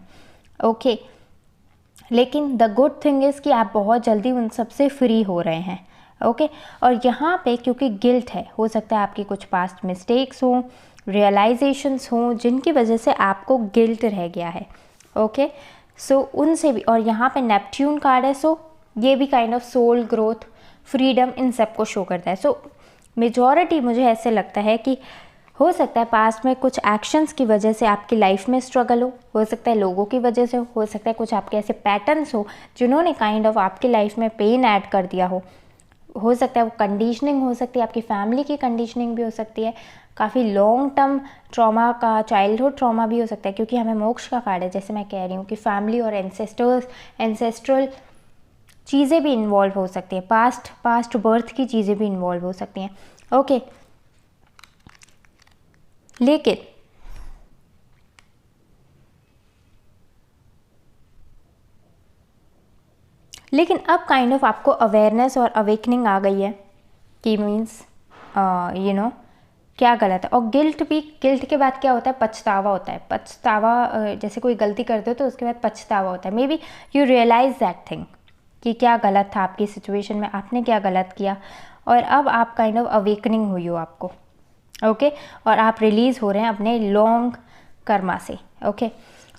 S1: ओके, लेकिन द गुड थिंग इज़ कि आप बहुत जल्दी उन सब से फ्री हो रहे हैं। ओके, और यहाँ पे क्योंकि गिल्ट है, हो सकता है आपकी कुछ पास्ट मिस्टेक्स हों, रियलाइजेशंस हों, जिनकी वजह से आपको गिल्ट रह गया है। ओके, सो उनसे भी, और यहाँ पे नेपट्यून कार्ड है, सो ये भी kind of soul growth, freedom, इन सब को शो करता है। सो मेजॉरिटी मुझे ऐसे लगता है कि हो सकता है पास्ट में कुछ एक्शंस की वजह से आपकी लाइफ में स्ट्रगल हो सकता है लोगों की वजह से हो सकता है कुछ आपके ऐसे पैटर्न्स हो जिन्होंने काइंड ऑफ आपकी लाइफ में पेन ऐड कर दिया हो सकता है वो कंडीशनिंग हो सकती है, आपकी फैमिली की कंडीशनिंग भी हो सकती है, काफ़ी लॉन्ग टर्म ट्रॉमा का, चाइल्डहुड ट्रॉमा भी हो सकता है, क्योंकि हमें मोक्ष का कार्ड है, जैसे मैं कह रही हूँ कि फैमिली और एंसेस्ट्रल चीज़ें भी इन्वॉल्व हो सकती हैं, पास्ट बर्थ की चीज़ें भी इन्वॉल्व हो सकती हैं। ओके, लेकिन अब काइंड ऑफ आपको अवेयरनेस और अवेकनिंग आ गई है कि मीन्स क्या गलत है। और गिल्ट के बाद क्या होता है, पछतावा होता है। पछतावा जैसे कोई गलती करते हो तो उसके बाद पछतावा होता है। May be you realise that thing कि क्या गलत था आपकी सिचुएशन में, आपने क्या गलत किया, और अब आप काइंड ऑफ अवेकनिंग हुई हो आपको। ओके, और आप रिलीज़ हो रहे हैं अपने लॉन्ग कर्मा से। ओके,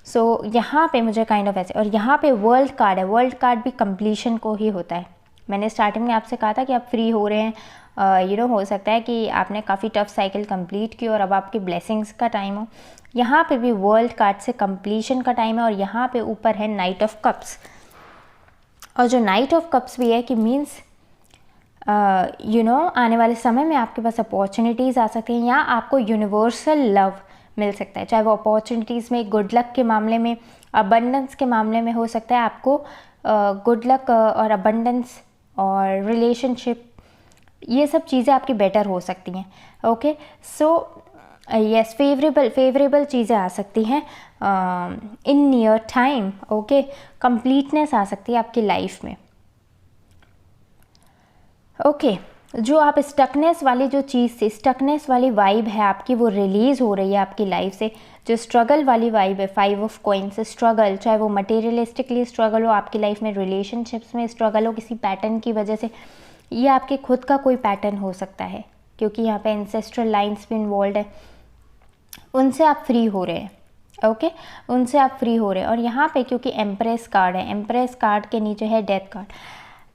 S1: सो यहाँ पे मुझे काइंड ऑफ ऐसे, और यहाँ पे वर्ल्ड कार्ड है। वर्ल्ड कार्ड भी कंप्लीशन को ही होता है। मैंने स्टार्टिंग में आपसे कहा था कि आप फ्री हो रहे हैं, हो सकता है कि आपने काफ़ी टफ साइकिल कंप्लीट की और अब आपकी ब्लेसिंग्स का टाइम हो। यहाँ पे भी वर्ल्ड कार्ड से कंप्लीशन का टाइम है, और यहाँ पे ऊपर है नाइट ऑफ कप्स। और जो नाइट ऑफ कप्स भी है कि मीन्स आने वाले समय में आपके पास अपॉर्चुनिटीज़ आ सकती हैं, या आपको यूनिवर्सल लव मिल सकता है, चाहे वो अपॉर्चुनिटीज़ में, गुड लक के मामले में, अबंडेंस के मामले में हो सकता है आपको गुड लक और अबंडेंस और रिलेशनशिप, ये सब चीज़ें आपकी बेटर हो सकती हैं। ओके, सो यस, फेवरेबल चीज़ें आ सकती हैं in near time. Okay, completeness आ सकती है आपकी लाइफ में। ओके, जो आप स्टकनेस वाली जो चीज़ थी, स्टकनेस वाली वाइब है आपकी, वो रिलीज़ हो रही है आपकी लाइफ से। जो स्ट्रगल वाली वाइब है, 5 ऑफ कॉइंस, स्ट्रगल, चाहे वो मटेरियलिस्टिकली स्ट्रगल हो, आपकी लाइफ में रिलेशनशिप्स में स्ट्रगल हो किसी पैटर्न की वजह से, ये आपके खुद का कोई पैटर्न हो सकता है, क्योंकि यहाँ पे एंसेस्ट्रल लाइन्स भी इन्वॉल्व है, उनसे आप फ्री हो रहे हैं। ओके, उनसे आप फ्री हो रहे हैं। और यहाँ पे क्योंकि एम्प्रेस कार्ड है, एम्प्रेस कार्ड के नीचे है डेथ कार्ड।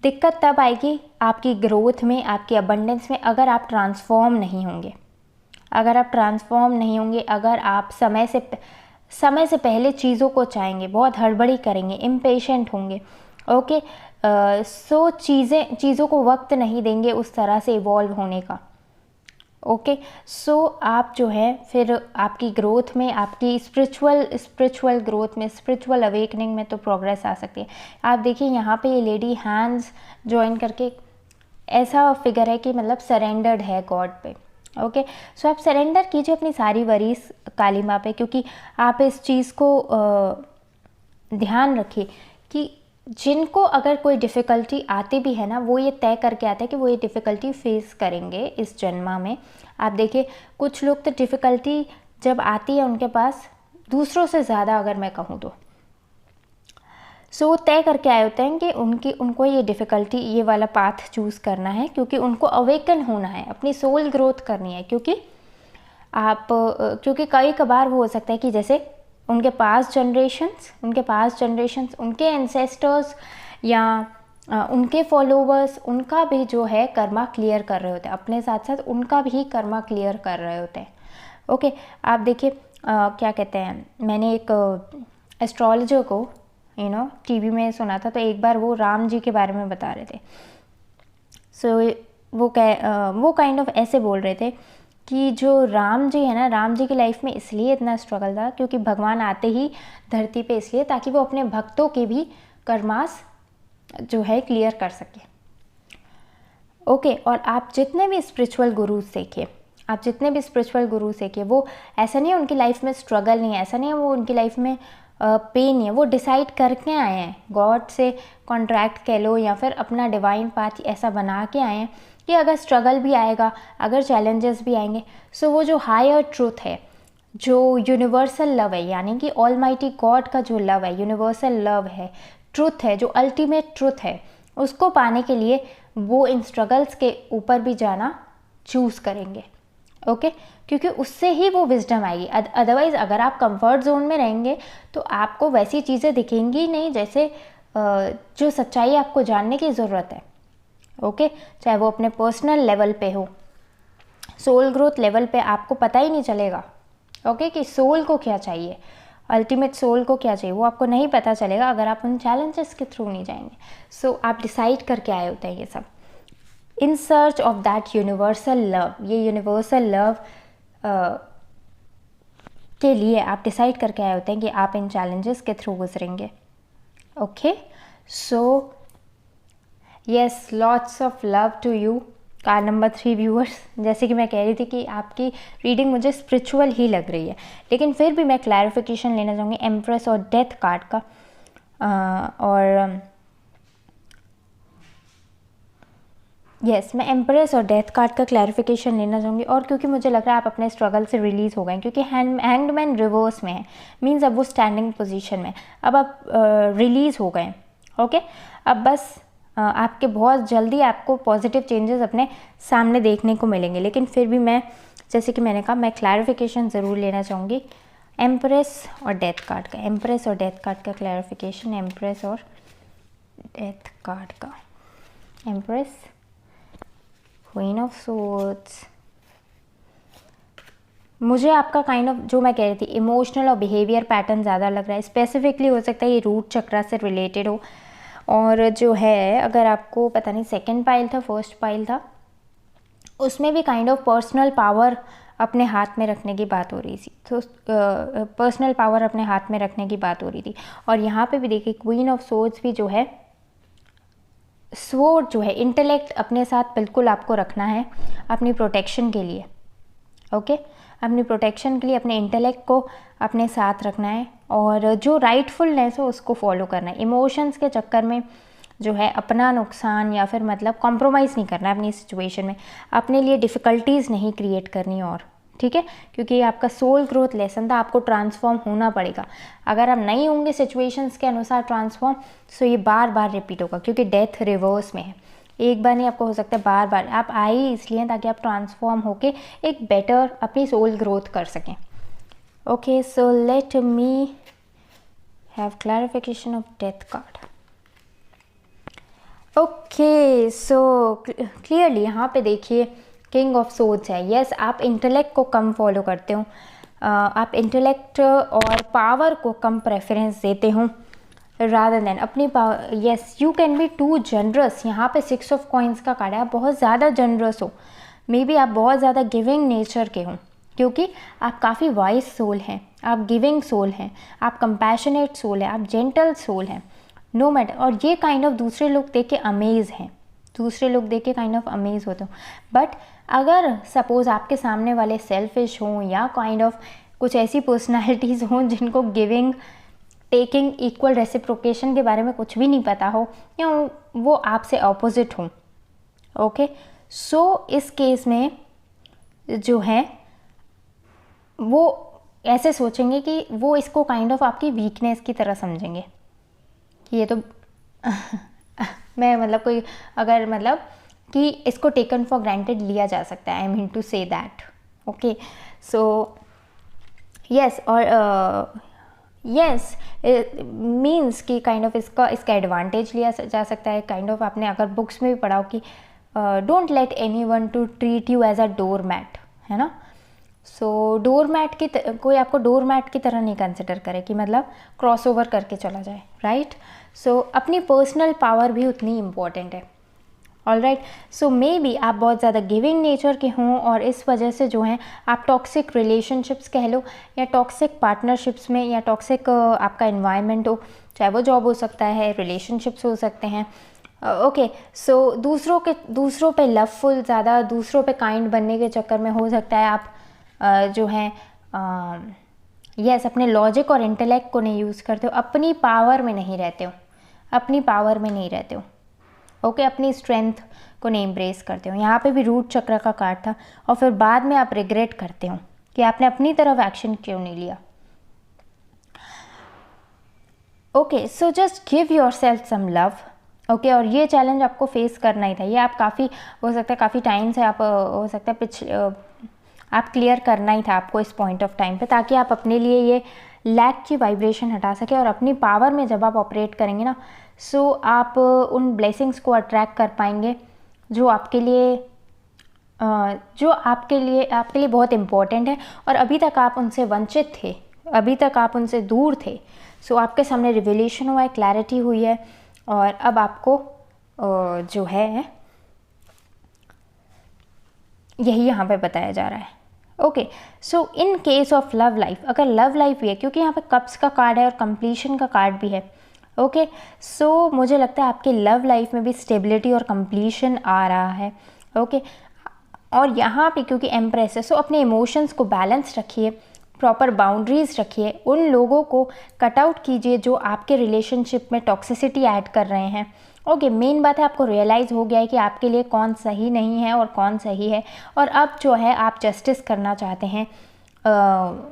S1: दिक्कत तब आएगी आपकी ग्रोथ में, आपकी अबंडेंस में, अगर आप ट्रांसफॉर्म नहीं होंगे, अगर आप समय से पहले चीज़ों को चाहेंगे, बहुत हड़बड़ी करेंगे, इम्पेशेंट होंगे। ओके, सो चीज़ों को वक्त नहीं देंगे उस तरह से इवॉल्व होने का। ओके, सो आप जो है फिर आपकी ग्रोथ में, आपकी स्पिरिचुअल ग्रोथ में, स्पिरिचुअल अवेकनिंग में तो प्रोग्रेस आ सकती है। आप देखिए यहाँ पे ये लेडी हैंड्स जॉइन करके ऐसा फिगर है कि मतलब सरेंडर्ड है गॉड पे। ओके, सो आप सरेंडर कीजिए अपनी सारी वरीज काली माँ पे, क्योंकि आप इस चीज़ को ध्यान रखिए कि जिनको अगर कोई डिफ़िकल्टी आती भी है ना, वो ये तय करके आते हैं कि वो ये डिफ़िकल्टी फेस करेंगे इस जन्मा में। आप देखिए कुछ लोग तो डिफ़िकल्टी जब आती है उनके पास, दूसरों से ज़्यादा अगर मैं कहूँ तो, सो वो तय करके आए होते हैं कि उनको ये डिफ़िकल्टी, ये वाला पाथ चूज़ करना है, क्योंकि उनको अवेकन होना है, अपनी सोल ग्रोथ करनी है। क्योंकि कई कबार वो हो सकता है कि जैसे उनके पास जनरेशन्स, उनके एंसेस्टर्स या उनके फॉलोवर्स, उनका भी जो है कर्मा क्लियर कर रहे होते हैं, अपने साथ साथ उनका भी कर्मा क्लियर कर रहे होते हैं। ओके, आप देखिए क्या कहते हैं, मैंने एक एस्ट्रोलॉजर को टीवी में सुना था, तो एक बार वो राम जी के बारे में बता रहे थे। सो वो काइंड ऑफ ऐसे बोल रहे थे कि जो राम जी है ना, राम जी की लाइफ में इसलिए इतना स्ट्रगल था क्योंकि भगवान आते ही धरती पे इसलिए ताकि वो अपने भक्तों के भी कर्मास जो है क्लियर कर सके। ओके, और आप जितने भी स्पिरिचुअल गुरु देखिए, वो ऐसा नहीं है उनकी लाइफ में स्ट्रगल नहीं है, ऐसा नहीं है वो उनकी लाइफ में पे नहीं है, वो डिसाइड करके आए हैं, गॉड से कॉन्ट्रैक्ट कह लो या फिर अपना डिवाइन पाथ ऐसा बना के आए हैं कि अगर स्ट्रगल भी आएगा, अगर चैलेंजेस भी आएंगे, सो वो जो हायर ट्रूथ है, जो यूनिवर्सल लव है, यानी कि ऑलमाइटी गॉड का जो लव है, यूनिवर्सल लव है, ट्रुथ है, जो अल्टीमेट ट्रुथ है, उसको पाने के लिए वो इन स्ट्रगल्स के ऊपर भी जाना चूज़ करेंगे। ओके क्योंकि उससे ही वो विजडम आएगी। अदरवाइज़ अगर आप कंफर्ट जोन में रहेंगे तो आपको वैसी चीज़ें दिखेंगी नहीं जैसे जो सच्चाई आपको जानने की ज़रूरत है। ओके चाहे वो अपने पर्सनल लेवल पे हो, सोल ग्रोथ लेवल पे आपको पता ही नहीं चलेगा। ओके कि सोल को क्या चाहिए, अल्टीमेट सोल को क्या चाहिए, वो आपको नहीं पता चलेगा अगर आप उन चैलेंजेस के थ्रू नहीं जाएंगे। सो आप डिसाइड करके आए होते हैं ये सब in search of that universal love. ये यूनिवर्सल लव के लिए आप डिसाइड करके आए होते हैं कि आप इन चैलेंजेस के थ्रू गुजरेंगे। Okay so yes, lots of love to you. Card number 3 viewers, जैसे कि मैं कह रही थी कि आपकी रीडिंग मुझे स्पिरिचुअल ही लग रही है, लेकिन फिर भी मैं क्लैरिफिकेशन लेना चाहूँगी एम्प्रेस और डेथ कार्ड का। और यस मैं एम्प्रेस और डेथ कार्ड का क्लैरिफिकेशन लेना चाहूँगी। और क्योंकि मुझे लग रहा है आप अपने स्ट्रगल से रिलीज़ हो गए, क्योंकि हैंग्ड मैन रिवर्स में है, मीन्स अब वो स्टैंडिंग पोजीशन में, अब आप रिलीज़ हो गए। ओके अब बस आपके बहुत जल्दी आपको पॉजिटिव चेंजेस अपने सामने देखने को मिलेंगे। लेकिन फिर भी मैं, जैसे कि मैंने कहा, मैं क्लैरिफिकेशन ज़रूर लेना चाहूँगी एम्प्रेस और डेथ कार्ड का। एम्प्रेस और डेथ कार्ड का क्लैरिफिकेशन, एम्प्रेस और डेथ कार्ड का। एम्प्रेस, क्वीन ऑफ सोर्ड्स, मुझे आपका काइंड ऑफ जो मैं कह रही थी इमोशनल और बिहेवियर पैटर्न ज़्यादा लग रहा है। स्पेसिफिकली हो सकता है ये रूट चक्रा से रिलेटेड हो। और जो है, अगर आपको पता नहीं सेकंड पाइल था फर्स्ट पाइल था, उसमें भी काइंड ऑफ पर्सनल पावर अपने हाथ में रखने की बात हो रही थी। तो पर्सनल पावर अपने हाथ में रखने की बात हो रही थी। और यहाँ पे भी देखिए क्वीन ऑफ सोर्ड्स भी जो है, स्वॉर्ड जो है, इंटेलेक्ट अपने साथ बिल्कुल आपको रखना है अपनी प्रोटेक्शन के लिए। ओके अपनी प्रोटेक्शन के लिए अपने इंटेलेक्ट को अपने साथ रखना है और जो राइटफुलनेस हो उसको फॉलो करना है। इमोशंस के चक्कर में जो है अपना नुकसान या फिर मतलब कॉम्प्रोमाइज़ नहीं करना है अपनी सिचुएशन में, अपने लिए डिफ़िकल्टीज़ नहीं क्रिएट करनी। और ठीक है, क्योंकि ये आपका सोल ग्रोथ लेसन था, आपको ट्रांसफॉर्म होना पड़ेगा। अगर आप नहीं होंगे सिचुएशंस के अनुसार ट्रांसफॉर्म, तो ये बार बार रिपीट होगा, क्योंकि डेथ रिवर्स में है। एक बार नहीं, आपको हो सकता है बार बार। आप आए ही इसलिए ताकि आप ट्रांसफॉर्म होके एक बेटर अपनी सोल ग्रोथ कर सकें। Okay so let me have clarification of death card. Okay so clearly यहाँ पे देखिए किंग ऑफ सोर्ड्स है। यस आप इंटेलेक्ट को कम फॉलो करते हो, आप इंटेलेक्ट और पावर को कम प्रेफरेंस देते हो रादर देन अपनी power. Yes you can be too generous. यहाँ पे 6 ऑफ कॉइन्स का कार्ड है, आप बहुत ज़्यादा जनरस हो। मे बी आप बहुत ज़्यादा गिविंग नेचर के हो, क्योंकि आप काफ़ी वाइज सोल हैं, आप गिविंग सोल हैं, आप कंपैशनेट सोल हैं, आप जेंटल सोल हैं, नो मैटर। और ये काइंड ऑफ दूसरे लोग देख के अमेज हैं, दूसरे लोग देख के काइंड ऑफ अमेज होते हो। बट अगर सपोज़ आपके सामने वाले सेल्फिश हों या काइंड ऑफ कुछ ऐसी पर्सनैलिटीज़ हों जिनको गिविंग टेकिंग इक्वल रेसिप्रोकेशन के बारे में कुछ भी नहीं पता हो, या वो आपसे ऑपोजिट हों, ओके सो इस केस में जो है वो ऐसे सोचेंगे कि वो इसको काइंड ऑफ आपकी वीकनेस की तरह समझेंगे कि ये तो मैं मतलब कोई अगर मतलब कि इसको टेकन फॉर ग्रांटेड लिया जा सकता है। I mean to say that. Okay so yes और यस मीन्स कि काइंड ऑफ इसका एडवांटेज लिया जा सकता है। काइंड ऑफ आपने अगर बुक्स में भी पढ़ा हो कि don't let anyone to treat you as a doormat, है ना। सो डोर मैट की कोई आपको डोर मैट की तरह नहीं कंसिडर करे कि मतलब क्रॉस ओवर करके चला जाए, राइट। सो अपनी पर्सनल पावर भी उतनी इम्पॉर्टेंट है। ऑलराइट सो मे बी आप बहुत ज़्यादा गिविंग नेचर के हों और इस वजह से जो है आप टॉक्सिक रिलेशनशिप्स कह लो या टॉक्सिक पार्टनरशिप्स में या टॉक्सिक आपका एनवायरनमेंट हो, चाहे वो जॉब हो सकता है, रिलेशनशिप्स हो सकते हैं। ओके सो दूसरों पे लवफुल ज़्यादा दूसरों पे काइंड बनने के चक्कर में हो सकता है आप जो है यस, अपने लॉजिक और इंटेलेक्ट को नहीं यूज़ करते हो, अपनी पावर में नहीं रहते हो, अपनी पावर में नहीं रहते हो। ओके, अपनी स्ट्रेंथ को नहीं एम्ब्रेस करते हो। यहाँ पे भी रूट चक्र का कार्ड था और फिर बाद में आप रिग्रेट करते हो कि आपने अपनी तरफ एक्शन क्यों नहीं लिया। Okay, so just give your self some love. Okay, और ये चैलेंज आपको फेस करना ही था। ये आप काफ़ी हो सकता है काफ़ी टाइम से आप हो सकता है आप क्लियर करना ही था आपको इस पॉइंट ऑफ टाइम पे, ताकि आप अपने लिए ये लैक की वाइब्रेशन हटा सके और अपनी पावर में जब आप ऑपरेट करेंगे ना, सो आप उन ब्लेसिंग्स को अट्रैक्ट कर पाएंगे जो आपके लिए बहुत इम्पोर्टेंट है और अभी तक आप उनसे वंचित थे, अभी तक आप उनसे दूर थे। सो आपके सामने रिविलेशन हुआ है, क्लैरिटी हुई है और अब आपको जो है यही यहाँ पे बताया जा रहा है। Okay, so in case of love life, अगर लव लाइफ भी है, क्योंकि यहाँ पे कप्स का कार्ड है और कंप्लीशन का कार्ड भी है। ओके, सो मुझे लगता है आपके लव लाइफ में भी स्टेबिलिटी और कंप्लीशन आ रहा है। ओके, और यहाँ पे क्योंकि एम्प्रेस है, सो अपने इमोशंस को बैलेंस रखिए, प्रॉपर बाउंड्रीज रखिए, उन लोगों को कट आउट कीजिए जो आपके रिलेशनशिप में टॉक्सिसिटी ऐड कर रहे हैं। ओके, मेन बात है आपको रियलाइज़ हो गया है कि आपके लिए कौन सही नहीं है और कौन सही है, और अब जो है आप जस्टिस करना चाहते हैं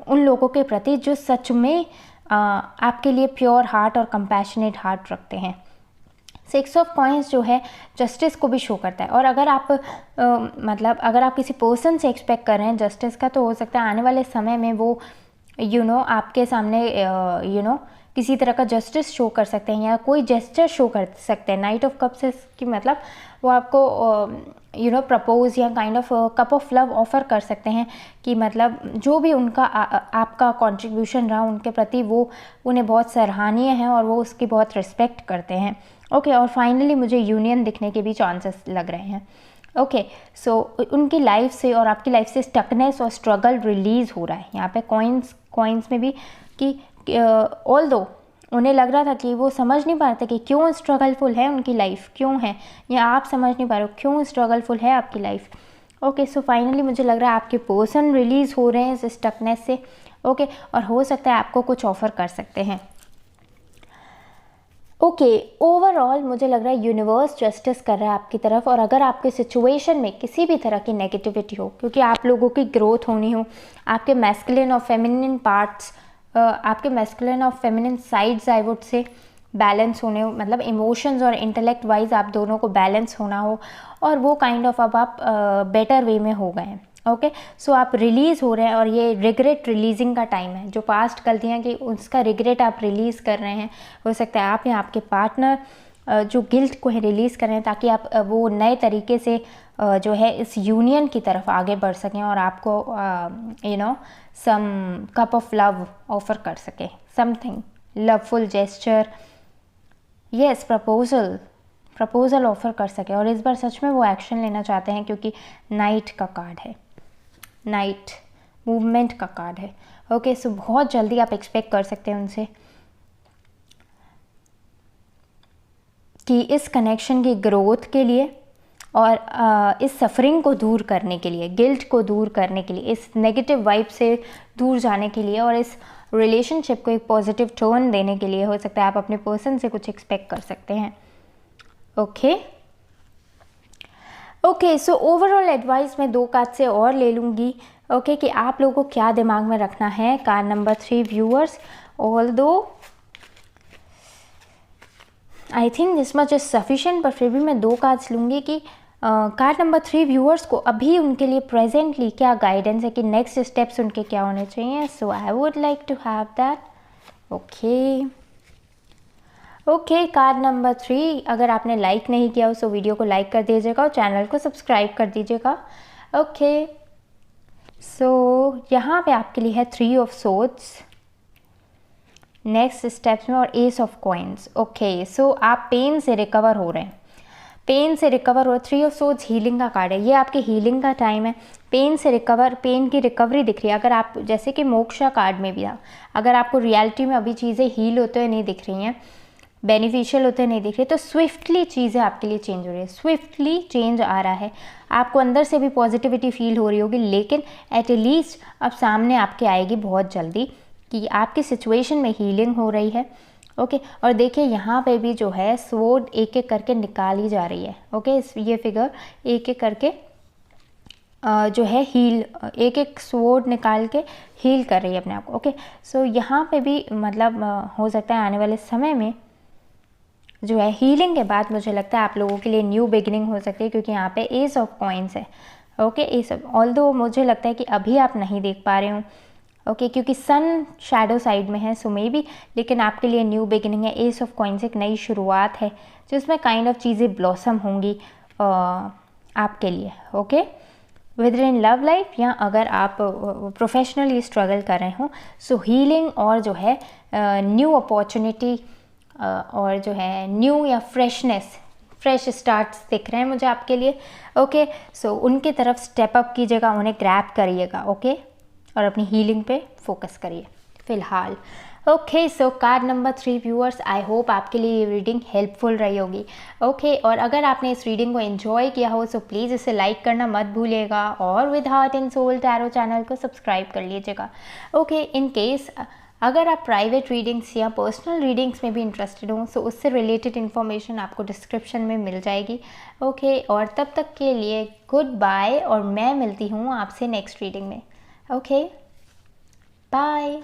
S1: उन लोगों के प्रति जो सच में आपके लिए प्योर हार्ट और कंपैशनेट हार्ट रखते हैं। 6 ऑफ कॉइंस जो है जस्टिस को भी शो करता है, और अगर आप मतलब अगर आप किसी पर्सन से एक्सपेक्ट कर रहे हैं जस्टिस का, तो हो सकता है आने वाले समय में वो आपके सामने किसी तरह का जस्टिस शो कर सकते हैं या कोई जेस्चर शो कर सकते हैं। नाइट ऑफ कप्स की मतलब वो आपको प्रपोज या kind of cup of love offer कर सकते हैं कि मतलब जो भी उनका आपका कंट्रीब्यूशन रहा उनके प्रति वो उन्हें बहुत सराहनीय है और वो उसकी बहुत रिस्पेक्ट करते हैं। ओके, और फाइनली मुझे यूनियन दिखने के भी चांसेस लग रहे हैं। ओके, सो उनकी लाइफ से और आपकी लाइफ से स्टकनेस और स्ट्रगल रिलीज़ हो रहा है। यहाँ पे कॉइन्स में भी कि ऑल्दो उन्हें लग रहा था कि वो समझ नहीं पा रहे थे कि क्यों स्ट्रगलफुल है उनकी लाइफ, क्यों है, या आप समझ नहीं पा रहे हो क्यों स्ट्रगलफुल है आपकी लाइफ। ओके, सो फाइनली मुझे लग रहा है आपके पर्सन रिलीज़ हो रहे हैं इस स्टकनेस से। ओके, और हो सकता है आपको कुछ ऑफ़र कर सकते हैं। ओके, ओवरऑल मुझे लग रहा है यूनिवर्स जस्टिस कर रहा है आपकी तरफ, और अगर आपके सिचुएशन में किसी भी तरह की नेगेटिविटी हो, क्योंकि आप लोगों की ग्रोथ होनी हो, आपके मैस्कुलिन और फेमिनिन पार्ट्स, आपके मैस्कुलिन और feminine sides I would say balance होने हो, मतलब इमोशंस और इंटेलेक्ट वाइज आप दोनों को बैलेंस होना हो, और वो काइंड ऑफ अब आप बेटर वे में हो गए हैं। ओके, सो आप रिलीज़ हो रहे हैं और ये रिग्रेट रिलीजिंग का टाइम है। जो पास्ट गलतियाँ की उसका रिग्रेट आप रिलीज़ कर रहे हैं। हो सकता है आप या आपके पार्टनर जो गिल्ट को है रिलीज़ कर रहे हैं, ताकि आप वो नए तरीके से जो है इस यूनियन की तरफ आगे बढ़ सकें और आपको सम कप ऑफ लव ऑफ़र कर सके, something loveful gesture, yes proposal offer कर सके, और इस बार सच में वो एक्शन लेना चाहते हैं क्योंकि नाइट का कार्ड है, नाइट मूवमेंट का कार्ड है। ओके, सो बहुत जल्दी आप एक्सपेक्ट कर सकते हैं उनसे कि इस कनेक्शन की ग्रोथ के लिए और इस सफरिंग को दूर करने के लिए, गिल्ट को दूर करने के लिए, इस नेगेटिव वाइब से दूर जाने के लिए और इस रिलेशनशिप को एक पॉजिटिव टर्न देने के लिए हो सकता है आप अपने पर्सन से कुछ एक्सपेक्ट कर सकते हैं। ओके, सो ओवरऑल एडवाइस मैं 2 कार्ड से और ले लूँगी। ओके, कि आप लोगों को क्या दिमाग में रखना है। Card number 3 viewers, although I think this much is sufficient, पर फिर भी मैं 2 कार्ड्स लूँगी कि कार्ड नंबर 3 व्यूअर्स को अभी उनके लिए प्रेजेंटली क्या गाइडेंस है कि नेक्स्ट स्टेप्स उनके क्या होने चाहिए। So I would like to have that. Okay, card number 3, अगर आपने लाइक नहीं किया हो तो वीडियो को लाइक कर दीजिएगा और चैनल को सब्सक्राइब कर दीजिएगा। ओके, सो यहाँ पे आपके लिए है 3 ऑफ सोर्ड्स नेक्स्ट स्टेप्स में और एस ऑफ कॉइन्स। ओके, सो आप पेन से रिकवर हो रहे हैं, 3 ऑफ सोर्ड्स हीलिंग का कार्ड है। ये आपके हीलिंग का टाइम है। पेन की रिकवरी दिख रही है। अगर आप जैसे कि मोक्षा कार्ड में भी था, अगर आपको रियलिटी में अभी चीज़ें हील होते हुए नहीं दिख रही हैं, बेनिफिशियल होते नहीं दिख रही, तो स्विफ्टली चीज़ें आपके लिए चेंज हो रही है, स्विफ्टली चेंज आ रहा है। आपको अंदर से भी पॉजिटिविटी फील हो रही होगी, लेकिन एट लीस्ट अब सामने आपके आएगी बहुत जल्दी कि आपकी सिचुएशन में हीलिंग हो रही है। ओके, और देखिए यहाँ पे भी जो है स्वॉर्ड एक एक करके निकाली जा रही है। ओके, ये फिगर एक एक करके जो है हील, एक एक स्वॉर्ड निकाल के हील कर रही है अपने आप को। ओके, सो यहाँ पे भी मतलब हो सकता है आने वाले समय में जो है हीलिंग के बाद मुझे लगता है आप लोगों के लिए न्यू बिगिनिंग हो सकती है, क्योंकि यहाँ पे एस ऑफ कॉइन्स है। ओके, एस ऑफ, ऑल्दो मुझे लगता है कि अभी आप नहीं देख पा रहे हो। ओके, क्योंकि सन शैडो साइड में है, सो मे बी, लेकिन आपके लिए न्यू बिगिनिंग है। एस ऑफ कॉइन्स एक नई शुरुआत है जिसमें काइंड ऑफ चीज़ें ब्लॉसम होंगी आपके लिए। Okay, whether in love life या अगर आप प्रोफेशनली स्ट्रगल कर रहे हो, सो हीलिंग और जो है न्यू अपॉर्चुनिटी और जो है न्यू या फ्रेश स्टार्ट्स दिख रहे हैं मुझे आपके लिए। ओके, सो उनकी तरफ स्टेप अप कीजिएगा, उन्हें ग्रैब करिएगा। ओके, और अपनी हीलिंग पे फोकस करिए फ़िलहाल। Okay, so card number 3 viewers, I hope आपके लिए ये रीडिंग हेल्पफुल रही होगी। ओके, और अगर आपने इस रीडिंग को एंजॉय किया हो, सो प्लीज़ इसे लाइक करना मत भूलिएगा और with heart and soul tarot channel को सब्सक्राइब कर लीजिएगा। ओके, इन केस अगर आप प्राइवेट रीडिंग्स या पर्सनल रीडिंग्स में भी इंटरेस्टेड हो, सो उससे रिलेटेड इन्फॉर्मेशन आपको डिस्क्रिप्शन में मिल जाएगी। ओके, और तब तक के लिए गुड बाय, और मैं मिलती हूँ आपसे नेक्स्ट रीडिंग में। Okay, bye.